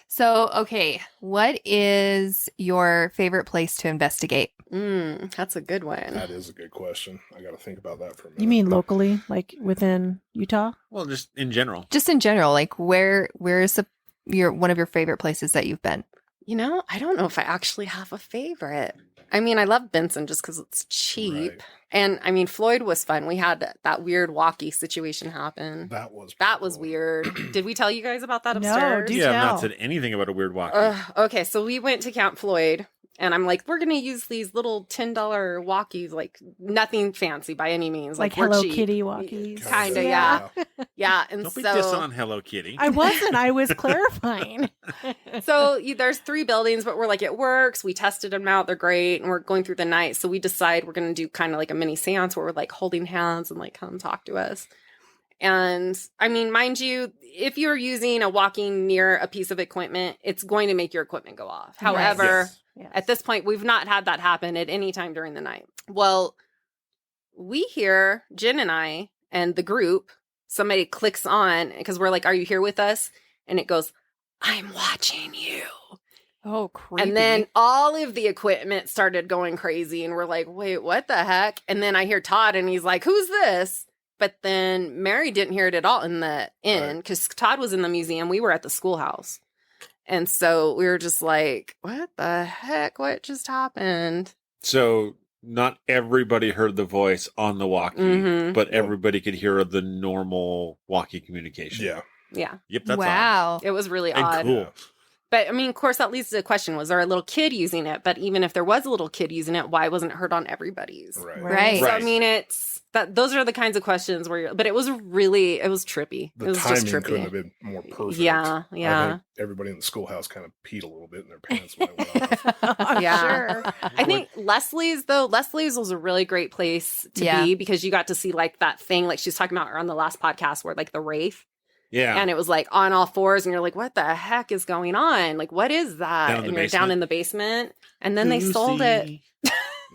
So, okay. What is your favorite place to investigate? That's a good one. That is a good question. I got to think about that for a minute. You mean locally, like within Utah? well, just in general. Just in general, like where is one of your favorite places that you've been? I don't know if I actually have a favorite. I mean, I love Benson just because it's cheap. Right. And I mean, Floyd was fun. We had that weird walkie situation happen. That was That was cool. weird. Did we tell you guys about that No, upstairs? do You have tell. not said anything about a weird walk. Okay, so we went to Camp Floyd, and I'm like, we're going to use these little $10 walkies, like nothing fancy by any means. Like we're Hello cheap. Kitty walkies? Kinda, Yeah. Yeah, and Don't be so dissing on Hello Kitty. I wasn't. I was clarifying. there's 3 buildings, but we're like, it works. We tested them out. They're great. And we're going through the night. So we decide we're going to do kind of like a mini seance where we're like holding hands and like, come talk to us. And I mean, mind you, if you're using a walking near a piece of equipment, it's going to make your equipment go off. Right. However, Yes. at this point, we've not had that happen at any time during the night. Well, we hear, Jen and I and the group, somebody clicks on because we're like, are you here with us? And it goes, I'm watching you. Oh, creepy. And then all of the equipment started going crazy. And we're like, wait, what the heck? And then I hear Todd and he's like, who's this? But then Mary didn't hear it at all in the inn because Todd was in the museum. We were at the schoolhouse. And so we were just like, what the heck? What just happened? So not everybody heard the voice on the walkie, Mhm. but everybody could hear the normal walkie communication. Yeah. Yeah. Yep, that's odd. wow. It was really And odd. cool. But I mean, of course, that leads to the question: was there a little kid using it? But even if there was a little kid using it, why wasn't it heard on everybody's? Right. So I mean, it's that. Those are the kinds of questions where. But it was trippy. The it was timing just trippy. couldn't have been more perfect. Yeah, I yeah. think everybody in the schoolhouse kind of peed a little bit in their pants when it went off. I'm Yeah. sure. I think Leslie's was a really great place to Yeah. be because you got to see like that thing, like she was talking about on the last podcast, where like the wraith. Yeah. And it was like on all fours, and you're like, what the heck is going on? Like, what is that? Down in the And you're down basement. in the basement. And then they sold it.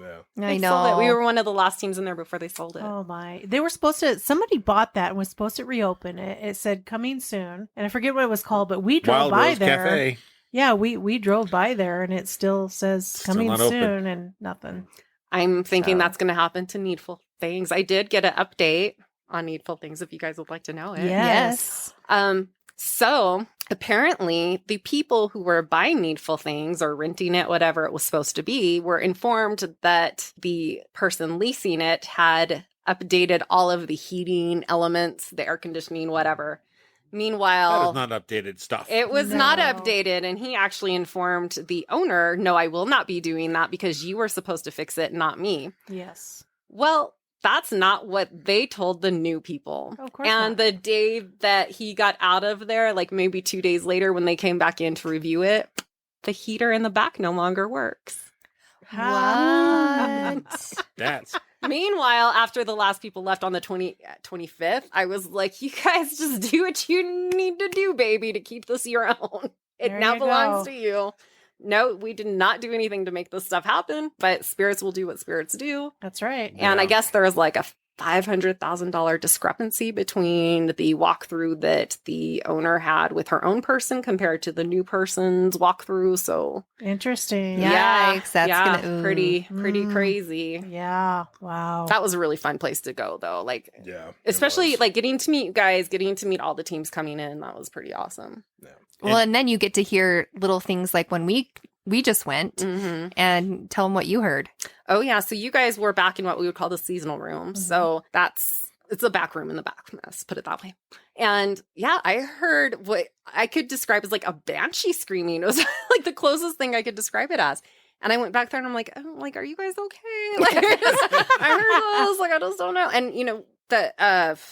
Yeah. I They know. sold it. We were one of the last teams in there before they sold it. Oh my. They were supposed to, somebody bought that and was supposed to reopen it. It said coming soon. And I forget what it was called, but we drove Wild by Rose there. Cafe. Yeah, we drove by there and it still says Still coming not open. soon and nothing. I'm thinking So- that's going to happen to Needful Things. I did get an update on Needful Things if you guys would like to know it. Yes. So apparently the people who were buying Needful Things or renting it, whatever it was supposed to be, were informed that the person leasing it had updated all of the heating elements, the air conditioning, whatever. That Meanwhile, is not updated stuff. it was not No. updated, and he actually informed the owner, no, I will not be doing that because you were supposed to fix it, not me. Yes. Well, that's not what they told the new people. Of course And not. the day that he got out of there, like maybe 2 days later when they came back in to review it, the heater in the back no longer works. What? That's Meanwhile, after the last people left on the 25th, I was like, you guys just do what you need to do, baby, to keep this your own. It There now you belongs go. to you. No, we did not do anything to make this stuff happen, but spirits will do what spirits do. That's right. And I Yeah. guess there was like a $500,000 discrepancy between the walkthrough that the owner had with her own person compared to the new person's walkthrough. So Interesting. Yikes, that's gonna- ooh. pretty Mm. crazy. Yeah. Wow. That was a really fun place to go, though. Like, Yeah. it especially was. like getting to meet you guys, getting to meet all the teams coming in. That was pretty awesome. Well, and then you get to hear little things like when we just went Mm-hmm. and tell them what you heard. Oh yeah, so you guys were back in what we would call the seasonal room. So it's a back room in the back. Let's put it that way. And yeah, I heard what I could describe as like a banshee screaming. It was like the closest thing I could describe it as. And I went back there and I'm like, oh, like, are you guys okay? Like, I heard those. Like, I just don't know. And you know,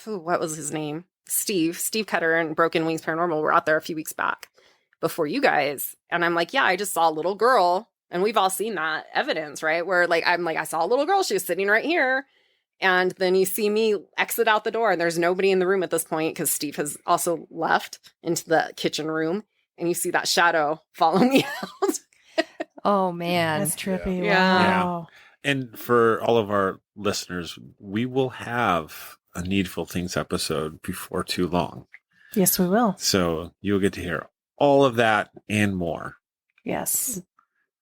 what was his name? Steve Cutter and Broken Wings Paranormal were out there a few weeks back before you guys. And I'm like, yeah, I just saw a little girl. And we've all seen that evidence, right? Where like, I'm like, I saw a little girl. She was sitting right here. And then you see me exit out the door and there's nobody in the room at this point because Steve has also left into the kitchen room. And you see that shadow follow me out. Oh man. That's trippy. Yeah. Wow. And for all of our listeners, we will have a Needful Things episode before too long. Yes, we will. So you'll get to hear all of that and more. Yes.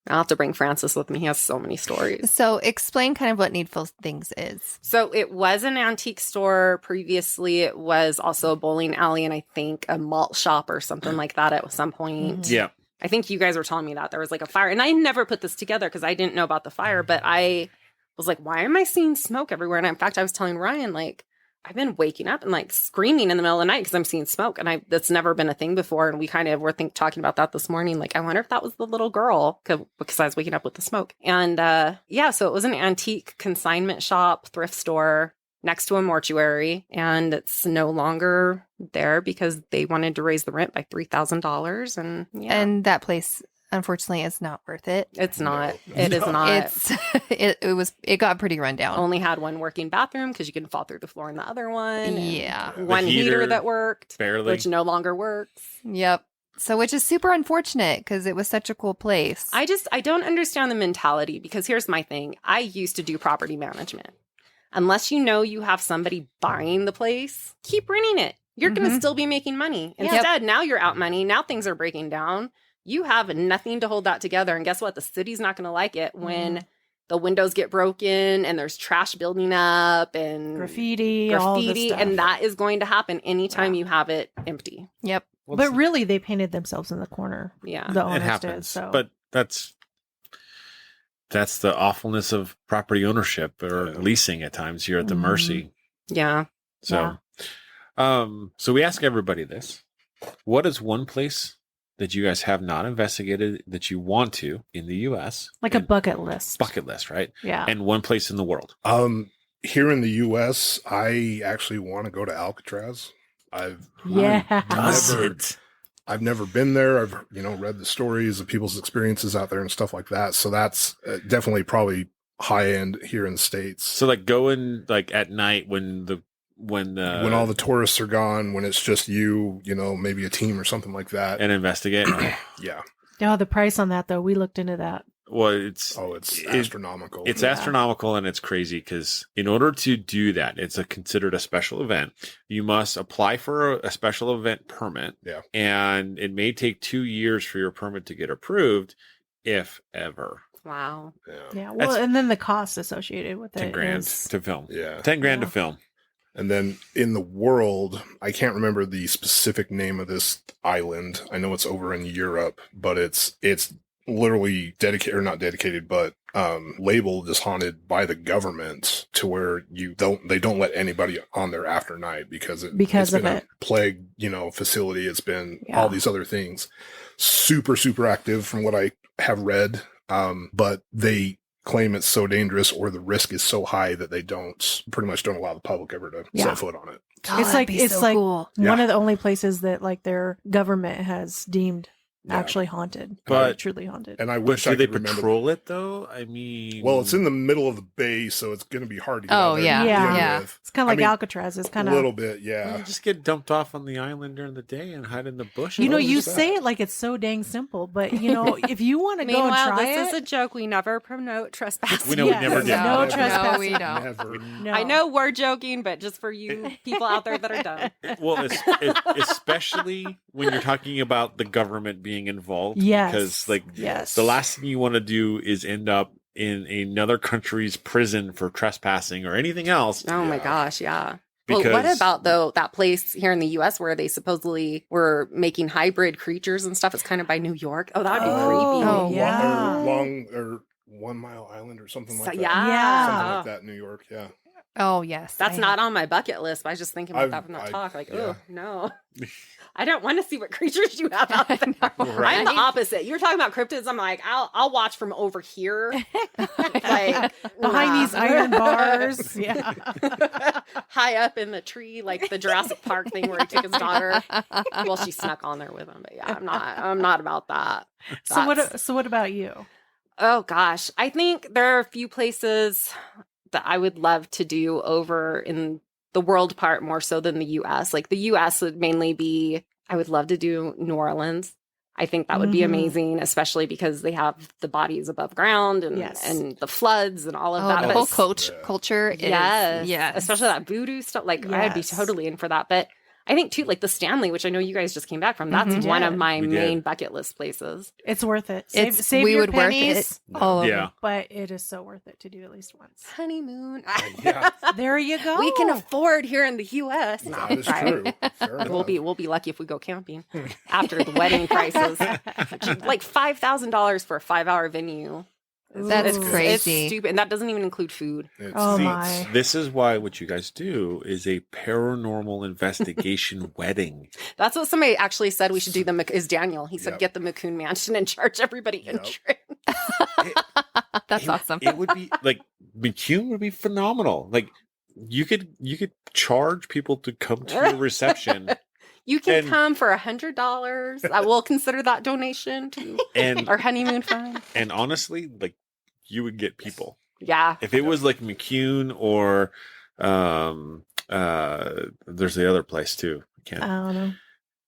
I'll have to bring Francis with me. He has so many stories. So explain kind of what Needful Things is. So it was an antique store previously. It was also a bowling alley and I think a malt shop or something like that at some point. Mhm. Yeah. I think you guys were telling me that there was like a fire. And I never put this together because I didn't know about the fire. But I was like, why am I seeing smoke everywhere? And in fact, I was telling Ryan, like, I've been waking up and like screaming in the middle of the night because I'm seeing smoke. And that's never been a thing before. And we kind of were talking about that this morning. Like, I wonder if that was the little girl because I was waking up with the smoke. And yeah, so it was an antique consignment shop, thrift store next to a mortuary. And it's no longer there because they wanted to raise the rent by $3,000. And yeah, And that place, unfortunately, is not worth it. it's not. No. It is No. not. It got pretty run down. Only had one working bathroom because you can fall through the floor in the other one. and Yeah. The one heater that worked, Barely. which no longer works. Yep. So which is super unfortunate because it was such a cool place. I don't understand the mentality because here's my thing. I used to do property management. Unless you know you have somebody buying the place, keep renting it. You're going to Mhm. still be making money. Yep. Instead, now you're out money. Now things are breaking down. You have nothing to hold that together. And guess what? The city's not going to like it when the windows get broken and there's trash building up and Graffiti, all this graffiti. stuff. And that is going to happen anytime Yeah. you have it empty. Yep. Well, But it's- really, they painted themselves in the corner. Yeah. The it owners happens. did. So. But that's that's the awfulness of property ownership or leasing at times. You're at the mercy. Yeah. So, so we ask everybody this. What is one place that you guys have not investigated that you want to in the U.S.? Like a bucket list. Bucket list, right? Yeah. And one place in the world. Here in the U.S., I actually want to go to Alcatraz. I've never been there. I've read the stories of people's experiences out there and stuff like that. So that's definitely probably high end here in the States. So like going like at night when all the tourists are gone, when it's just you, maybe a team or something like that, and investigate. Yeah. Oh, the price on that though, we looked into that. Well, it's astronomical. It's astronomical, and it's crazy because in order to do that, it's considered a special event. You must apply for a special event permit. Yeah. And it may take 2 years for your permit to get approved, if ever. Wow. Yeah. Well, and then the cost associated with it. 10 grand to film. Yeah. 10 grand to film. And then in the world, I can't remember the specific name of this island. I know it's over in Europe, but it's literally not dedicated, but labeled as haunted by the government to where they don't let anybody on there after night because it's been a plague, facility. It's been all these other things. Super, super active from what I have read. But they claim it's so dangerous or the risk is so high that they pretty much don't allow the public ever to set foot on it. God, it's like cool. One of the only places that like their government has deemed actually haunted, but truly haunted. And I wish do I they could patrol it though? I mean, well, it's in the middle of the bay, so it's going to be hard to get Oh, out there. yeah. to begin Yeah. with. It's kind of like Alcatraz. It's kind a of little bit, yeah. you just get dumped off on the island during the day and hide in the bushes. you say it like it's so dang simple, but if you want to go and Meanwhile, try this it, is a joke. We never promote trespassing. We know we never did. No No, trespassing. we don't. Never. No. I know we're joking, but just for you people out there that are dumb. Well, especially when you're talking about the government being involved. Yes. Because like Yes. the last thing you want to do is end up in another country's prison for trespassing or anything else. Oh my gosh, yeah. Because, well, what about though that place here in the U.S. where they supposedly were making hybrid creatures and stuff? It's kind of by New York. Oh, that'd be creepy. Oh, yeah. Or 1 Mile Island or something like that. Yeah. Something like that in New York, yeah. Oh, yes. That's not on my bucket list, but I was just thinking about that from that talk. Like, oh, no. I don't want to see what creatures you have out there. Right. I'm the opposite. You're talking about cryptids. I'm like, I'll watch from over here. Like behind these iron bars. Yeah. High up in the tree, like the Jurassic Park thing where he took his daughter. Well, she snuck on there with him, but yeah, I'm not about that. So what about you? Oh gosh. I think there are a few places that I would love to do over in the world part more so than the US. Like the US would mainly be, I would love to do New Orleans. I think that would be amazing, especially because they have the bodies above ground and the floods and all of that. The whole culture is, yes. Especially that voodoo stuff. Like I'd be totally in for that. But I think too, like the Stanley, which I know you guys just came back from, that's one of my main bucket list places. It's worth it. Save we your would pennies, worth it all over. but it is so worth it to do at least once. Honeymoon. There you go. We can afford here in the U.S. That is true. Fair enough. We'll be lucky if we go camping after the wedding prices. Like $5,000 for a 5-hour venue. That's crazy. It's stupid, and that doesn't even include food. My! This is why what you guys do is a paranormal investigation wedding. That's what somebody actually said we should do. Is Daniel? He said get the McCoon Mansion and charge everybody entrance. That's awesome. It would be like McCune would be phenomenal. Like you could charge people to come to your reception. You can come for $100. I will consider that donation to our honeymoon fund. And honestly, like you would get people. Yeah. If it was like McCune or there's the other place too. I don't know.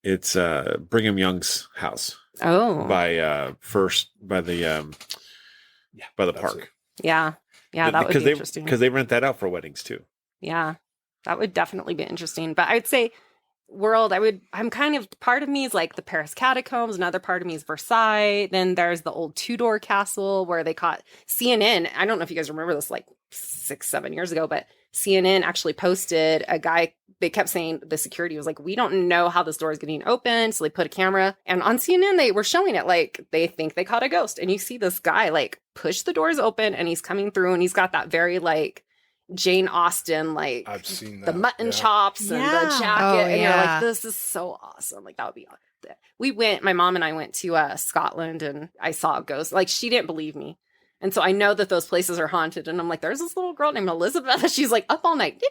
It's Brigham Young's house. Oh. By the park. Yeah. Yeah, that would be interesting. Because they rent that out for weddings too. Yeah. That would definitely be interesting. But I'd say world, I'm kind of, part of me is like the Paris catacombs, another part of me is Versailles. Then there's the old Tudor castle where they caught CNN. I don't know if you guys remember this, like 6-7 years ago, but CNN actually posted a guy they kept saying, the security was like, we don't know how this door is getting open. So they put a camera, and on CNN, they were showing it like they think they caught a ghost. And you see this guy like push the doors open, and he's coming through, and he's got that very like Jane Austen, like I've seen the that. mutton chops and Yeah. the jacket. Oh, and you're yeah. like, this is so awesome. Like, that would be awesome. My mom and I went to Scotland, and I saw a ghost. Like, she didn't believe me. And so I know that those places are haunted. And I'm like, there's this little girl named Elizabeth. She's like up all night.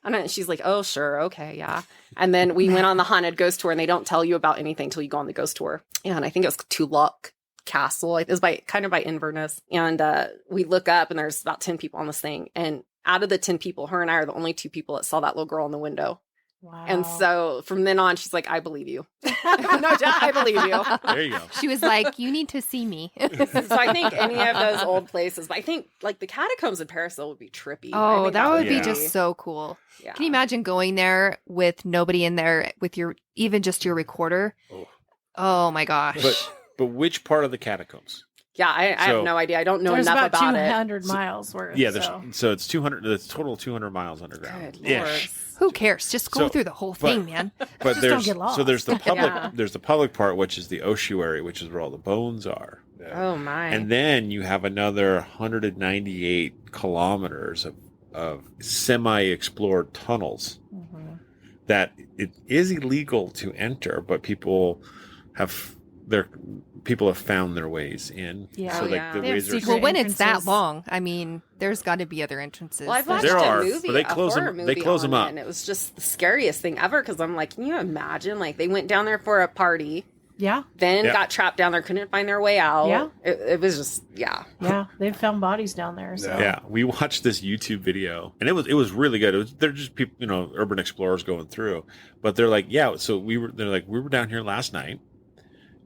And she's like, oh, sure. Okay. Yeah. And then we went on the haunted ghost tour, and they don't tell you about anything until you go on the ghost tour. And I think it was Tulloch Castle. It was kind of by Inverness. And we look up, and there's about 10 people on this thing. And out of the 10 people, her and I are the only 2 people that saw that little girl in the window. Wow. And so from then on, she's like, I believe you. No, Jack, I believe you. There you go. She was like, you need to see me. So I think any of those old places, but I think like the catacombs in Paris would be trippy. I Oh, think that would be Yeah. just so cool. yeah. Can you imagine going there with nobody in there with even just your recorder? Oh. Oh my gosh. But which part of the catacombs? Yeah, I So- have no idea. I don't know There's enough about about it. 200 miles worth. Yeah, there's so. so it's 200. It's total 200 miles underground. Good Lord. Ish. Who cares? Just go So- through the whole but- thing, man. But Just don't get lost. so there's the public Yeah. there's the public part, which is the ossuary, which is where all the bones are. Yeah. Oh my. And then you have another 198 kilometers of semi-explored tunnels Mhm. that it is illegal to enter, but people have found their ways in. Yeah. So Oh, like yeah. the They have ways are secret Well, when it's that entrances. long, I mean, there's got to be other entrances. well, I've There's- watched There a are, movie, but they a close horror them- movie they close them on it, up. and it was just the scariest thing ever because I'm like, can you imagine? Like, they went down there for a party, Yeah. then Yeah. got trapped down there, couldn't find their way out. Yeah. It was just, yeah. Yeah. They've found bodies down there. So. Yeah, we watched this YouTube video, and it was really good. They're just people, urban explorers going through, but they're like, yeah. So we were down here last night,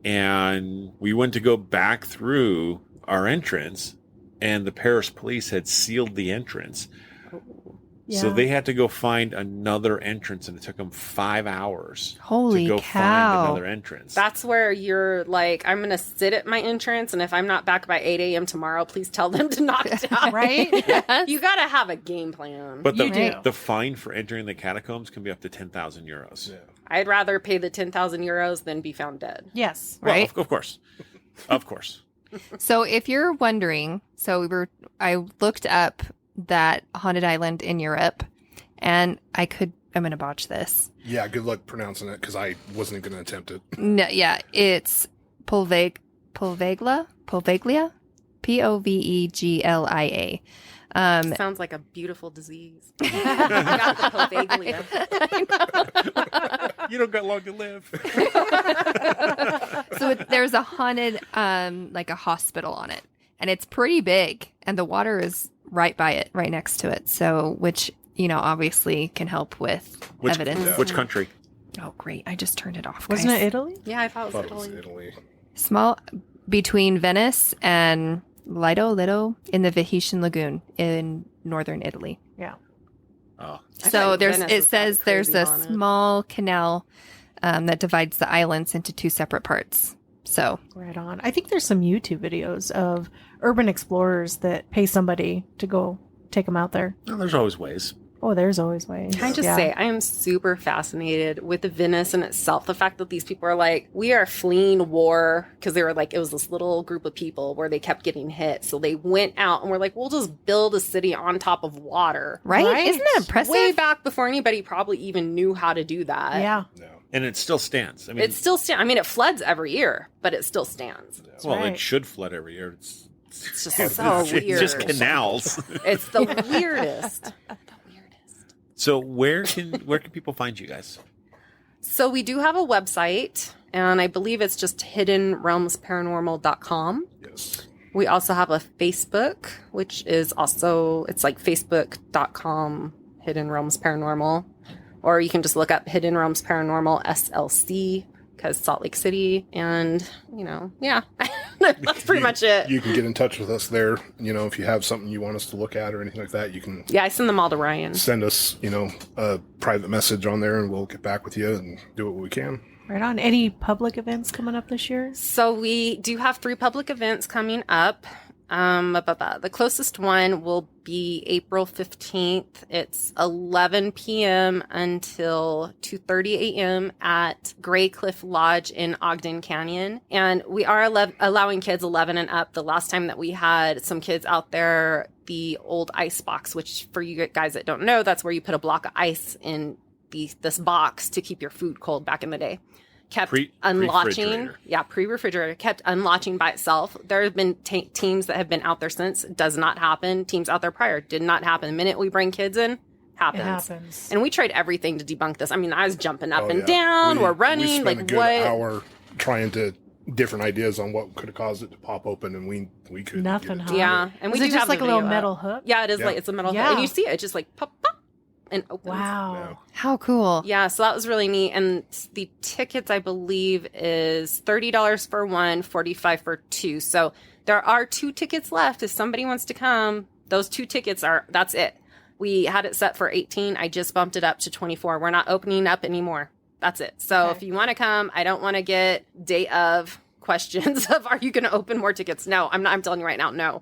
and we went to go back through our entrance, and the Paris police had sealed the entrance, so Yeah. they had to go find another entrance, and it took them 5 hours Holy to go cow. find another entrance. That's where you're like, I'm going to sit at my entrance, and if I'm not back by 8 a.m. tomorrow, please tell them to knock down. Right? Yes. You got to have a game plan. but You do. the fine for entering the catacombs can be up to 10,000 euros. Yeah. I'd rather pay the 10,000 euros than be found dead. Yes. Well, Right? of course, of course. So if you're wondering, I looked up that haunted island in Europe, and I'm going to botch this. Yeah, good luck pronouncing it because I wasn't even going to attempt it. No, yeah, it's Poveglia, Poveglia, Poveglia. Sounds like a beautiful disease. You got the poveglia. You don't got long to live. So there's a haunted, like a hospital on it, and it's pretty big, and the water is right by it, right next to it. So, which, obviously can help with evidence. Which country? Oh, great. I just turned it off. Wasn't guys. it Italy? Yeah, I thought I it thought was it was Italy. Italy. Small, between Venice and Lido in the Venetian Lagoon in northern Italy. Yeah. Oh, I So thought there's, Venice it was probably says there's crazy a on it. small canal that divides the islands into 2 separate parts. So Right on. I think there's some YouTube videos of urban explorers that pay somebody to go take them out there. well, there's always ways. Oh, there's always ways. Can I just Yeah. say, I am super fascinated with Venice in itself. The fact that these people are like, we are fleeing war because they were like, it was this little group of people where they kept getting hit. So they went out and were like, we'll just build a city on top of water. right? Right. Isn't that impressive? Way back before anybody probably even knew how to do that. Yeah. No. And it still stands. I mean, It still stands. I mean, it floods every year, but it still stands. well, right. it should flood every year. It's just so it's weird. just canals. It's the weirdest. The weirdest. So where can people find you guys? So we do have a website, and I believe it's just hiddenrealmsparanormal.com. Yes. We also have a Facebook, which is also, it's like facebook.com Hidden Realms Paranormal. Or you can just look up Hidden Realms Paranormal SLC, because Salt Lake City. And, yeah, that's pretty much it. You can get in touch with us there. If you have something you want us to look at or anything like that, you can Yeah, I send them all to Ryan. send us, a private message on there and we'll get back with you and do what we can. Right on. Any public events coming up this year? So we do have 3 public events coming up. The closest one will be April 15th. It's 11 p.m. until 2:30 a.m. at Gray Cliff Lodge in Ogden Canyon. And we are allowing kids 11 and up. The last time that we had some kids out there, the old ice box, which for you guys that don't know, that's where you put a block of ice in this box to keep your food cold back in the day. Kept unlatching. Pre-refrigerator. Kept unlatching by itself. There have been teams that have been out there since. Does not happen. Teams out there prior. Did not happen. The minute we bring kids in, happens. It happens. And we tried everything to debunk this. I mean, I was jumping up and down. We're running. We spent like a good what? hour trying to different ideas on what could have caused it to pop open, and we couldn't. Nothing, huh? Yeah. And we Is it do just have like the a little video metal up. hook? Yeah, it is like it's a metal hook. And you see it just like pop, pop, and opens. Wow. How cool. Yeah, so that was really neat. And the tickets, I believe, is $30 for one, $45 for two. So there are 2 tickets left. If somebody wants to come, those 2 tickets that's it. We had it set for 18. I just bumped it up to 24. We're not opening up anymore. That's it. So if you want to come, I don't want to get day of questions of, are you going to open more tickets? No, I'm not. I'm telling you right now, no.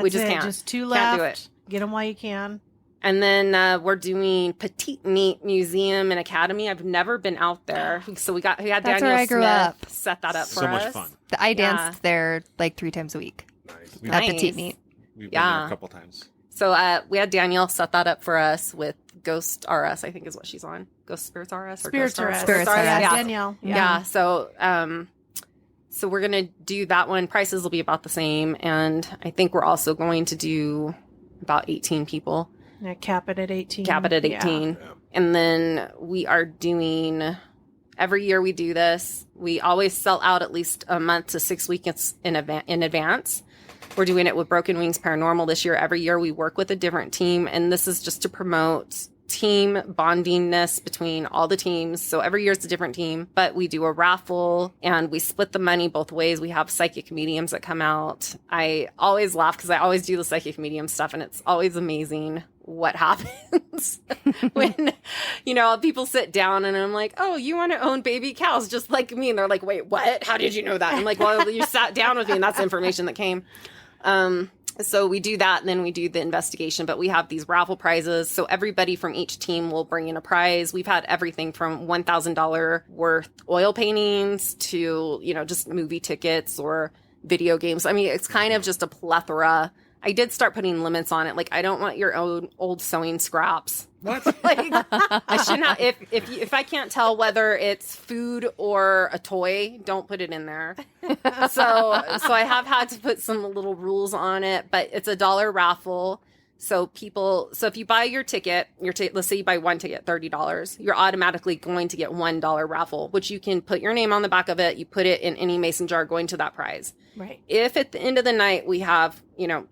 We just can't. Just 2 left. Can't do it. Get them while you can. And then we're doing Petite Neat Museum and Academy. I've never been out there. So we had That's Daniel where I grew Smith up. set that up for So us. much fun. I danced there like 3 times a week. Nice. At Petite Neat. We've been there a couple times. So we had Danielle set that up for us with Ghost RS, I think is what she's on. Ghost Spirits RS? Or Spirits Ghost RS. Spirits RS. Yeah, Yeah. Danielle. Yeah. So we're going to do that one. Prices will be about the same. And I think we're also going to do about 18 people. Yeah, cap it at 18. Cap it at 18. Yeah. And then we are doing, every year we do this. We always sell out at least a month to 6 weeks in advance. We're doing it with Broken Wings Paranormal this year. Every year we work with a different team. And this is just to promote team bondingness between all the teams. So every year it's a different team, but we do a raffle and we split the money both ways. We have psychic mediums that come out. I always laugh because I always do the psychic medium stuff and it's always amazing what happens when, people sit down and I'm like, oh, you want to own baby cows just like me. And they're like, wait, what? How did you know that? I'm like, well, you sat down with me and that's information that came. So we do that and then we do the investigation, but we have these raffle prizes. So everybody from each team will bring in a prize. We've had everything from $1,000 worth oil paintings to, just movie tickets or video games. I mean, it's kind of just a plethora. I did start putting limits on it. Like, I don't want your own old sewing scraps. What? Like, I shouldn't have, if I can't tell whether it's food or a toy, don't put it in there. So I have had to put some little rules on it, but it's a $1 raffle. So if you buy your ticket, let's say you buy one ticket, $30, you're automatically going to get $1 raffle, which you can put your name on the back of it. You put it in any mason jar going to that prize. Right. If at the end of the night we have,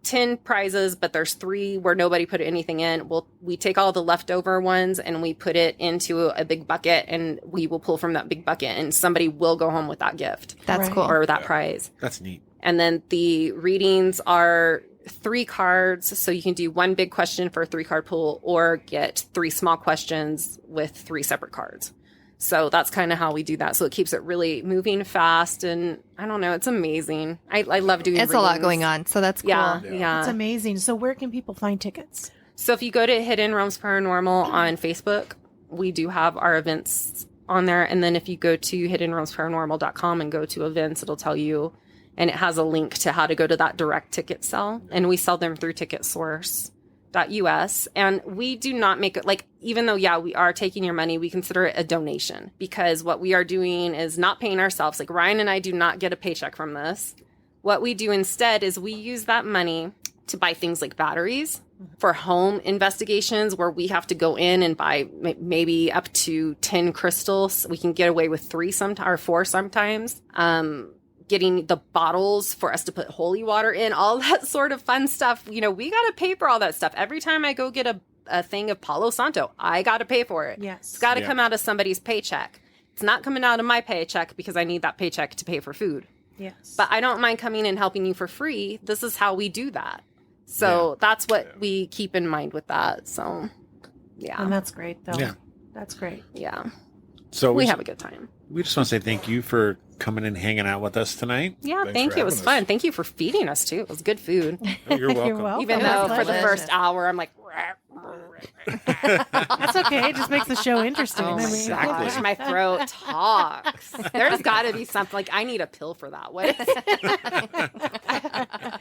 10 prizes, but there's 3 where nobody put anything in, we take all the leftover ones and we put it into a big bucket and we will pull from that big bucket and somebody will go home with that gift. That's Right. cool. Or that prize. That's neat. And then the readings are 3 cards. So you can do 1 big question for a 3-card pool or get 3 small questions with 3 separate cards. So that's kind of how we do that. So it keeps it really moving fast. And I don't know, it's amazing. I love doing It's a lot readings. going on. So that's cool. Yeah. It's amazing. So where can people find tickets? So if you go to Hidden Realms Paranormal on Facebook, we do have our events on there. And then if you go to hiddenrealmsparanormal.com and go to events, it'll tell you, and it has a link to how to go to that direct ticket sell. And we sell them through ticketsource.us. And we do not make it like, even though, we are taking your money, we consider it a donation because what we are doing is not paying ourselves. Like Ryan and I do not get a paycheck from this. What we do instead is we use that money to buy things like batteries for home investigations where we have to go in and buy maybe up to 10 crystals. We can get away with 3 sometimes or 4 sometimes. Getting the bottles for us to put holy water in, all that sort of fun stuff. We got to pay for all that stuff. Every time I go get a thing of Palo Santo, I got to pay for it. Yes. It's got to come out of somebody's paycheck. It's not coming out of my paycheck because I need that paycheck to pay for food. Yes. But I don't mind coming and helping you for free. This is how we do that. So that's what we keep in mind with that. So, yeah. And that's great, though. Yeah. That's great. Yeah. So we have a good time. we just want to say thank you for coming and hanging out with us tonight. Yeah, Thanks thank for you. It was having fun. us. Thank you for feeding us too. It was good food. Oh, you're welcome. You're welcome. Even It was though for the delicious. first hour I'm like, That's okay. It just makes the show interesting. oh I my mean, Exactly. gosh, my throat talks. There's got to be something like I need a pill for that. What is Isn't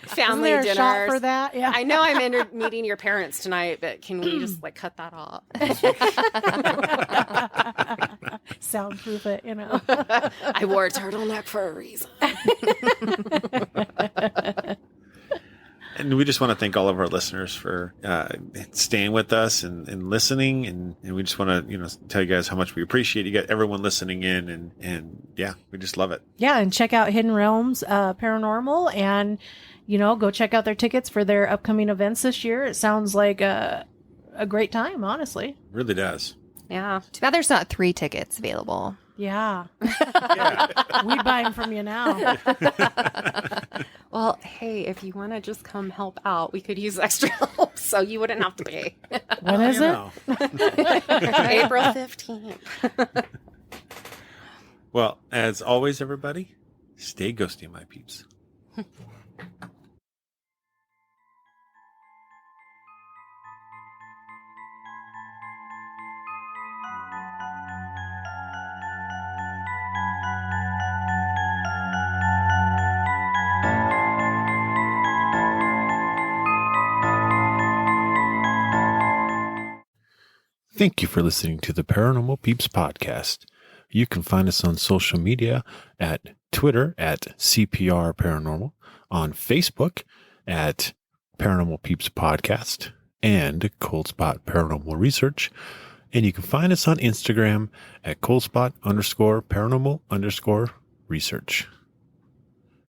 family there a dinners? shot for that? Yeah. I know I'm meeting your parents tonight, but can we just like cut that off? Soundproof it, you know. I wore a turtleneck for a reason. And we just want to thank all of our listeners for staying with us and listening. And we just want to, tell you guys how much we appreciate you got everyone listening in. And yeah, we just love it. Yeah, and check out Hidden Realms Paranormal and, go check out their tickets for their upcoming events this year. It sounds like a great time, honestly. Really does. Yeah. Too bad there's not 3 tickets available. Yeah. Yeah. We'd buy them from you now. Well, hey, if you want to just come help out, we could use extra help so you wouldn't have to pay. When is it? April 15th. Well, as always, everybody, stay ghosty, my peeps. Thank you for listening to the Paranormal Peeps podcast. You can find us on social media at Twitter at CPR Paranormal, on Facebook at Paranormal Peeps Podcast and Cold Spot Paranormal Research. And you can find us on Instagram at coldspot_paranormal_research.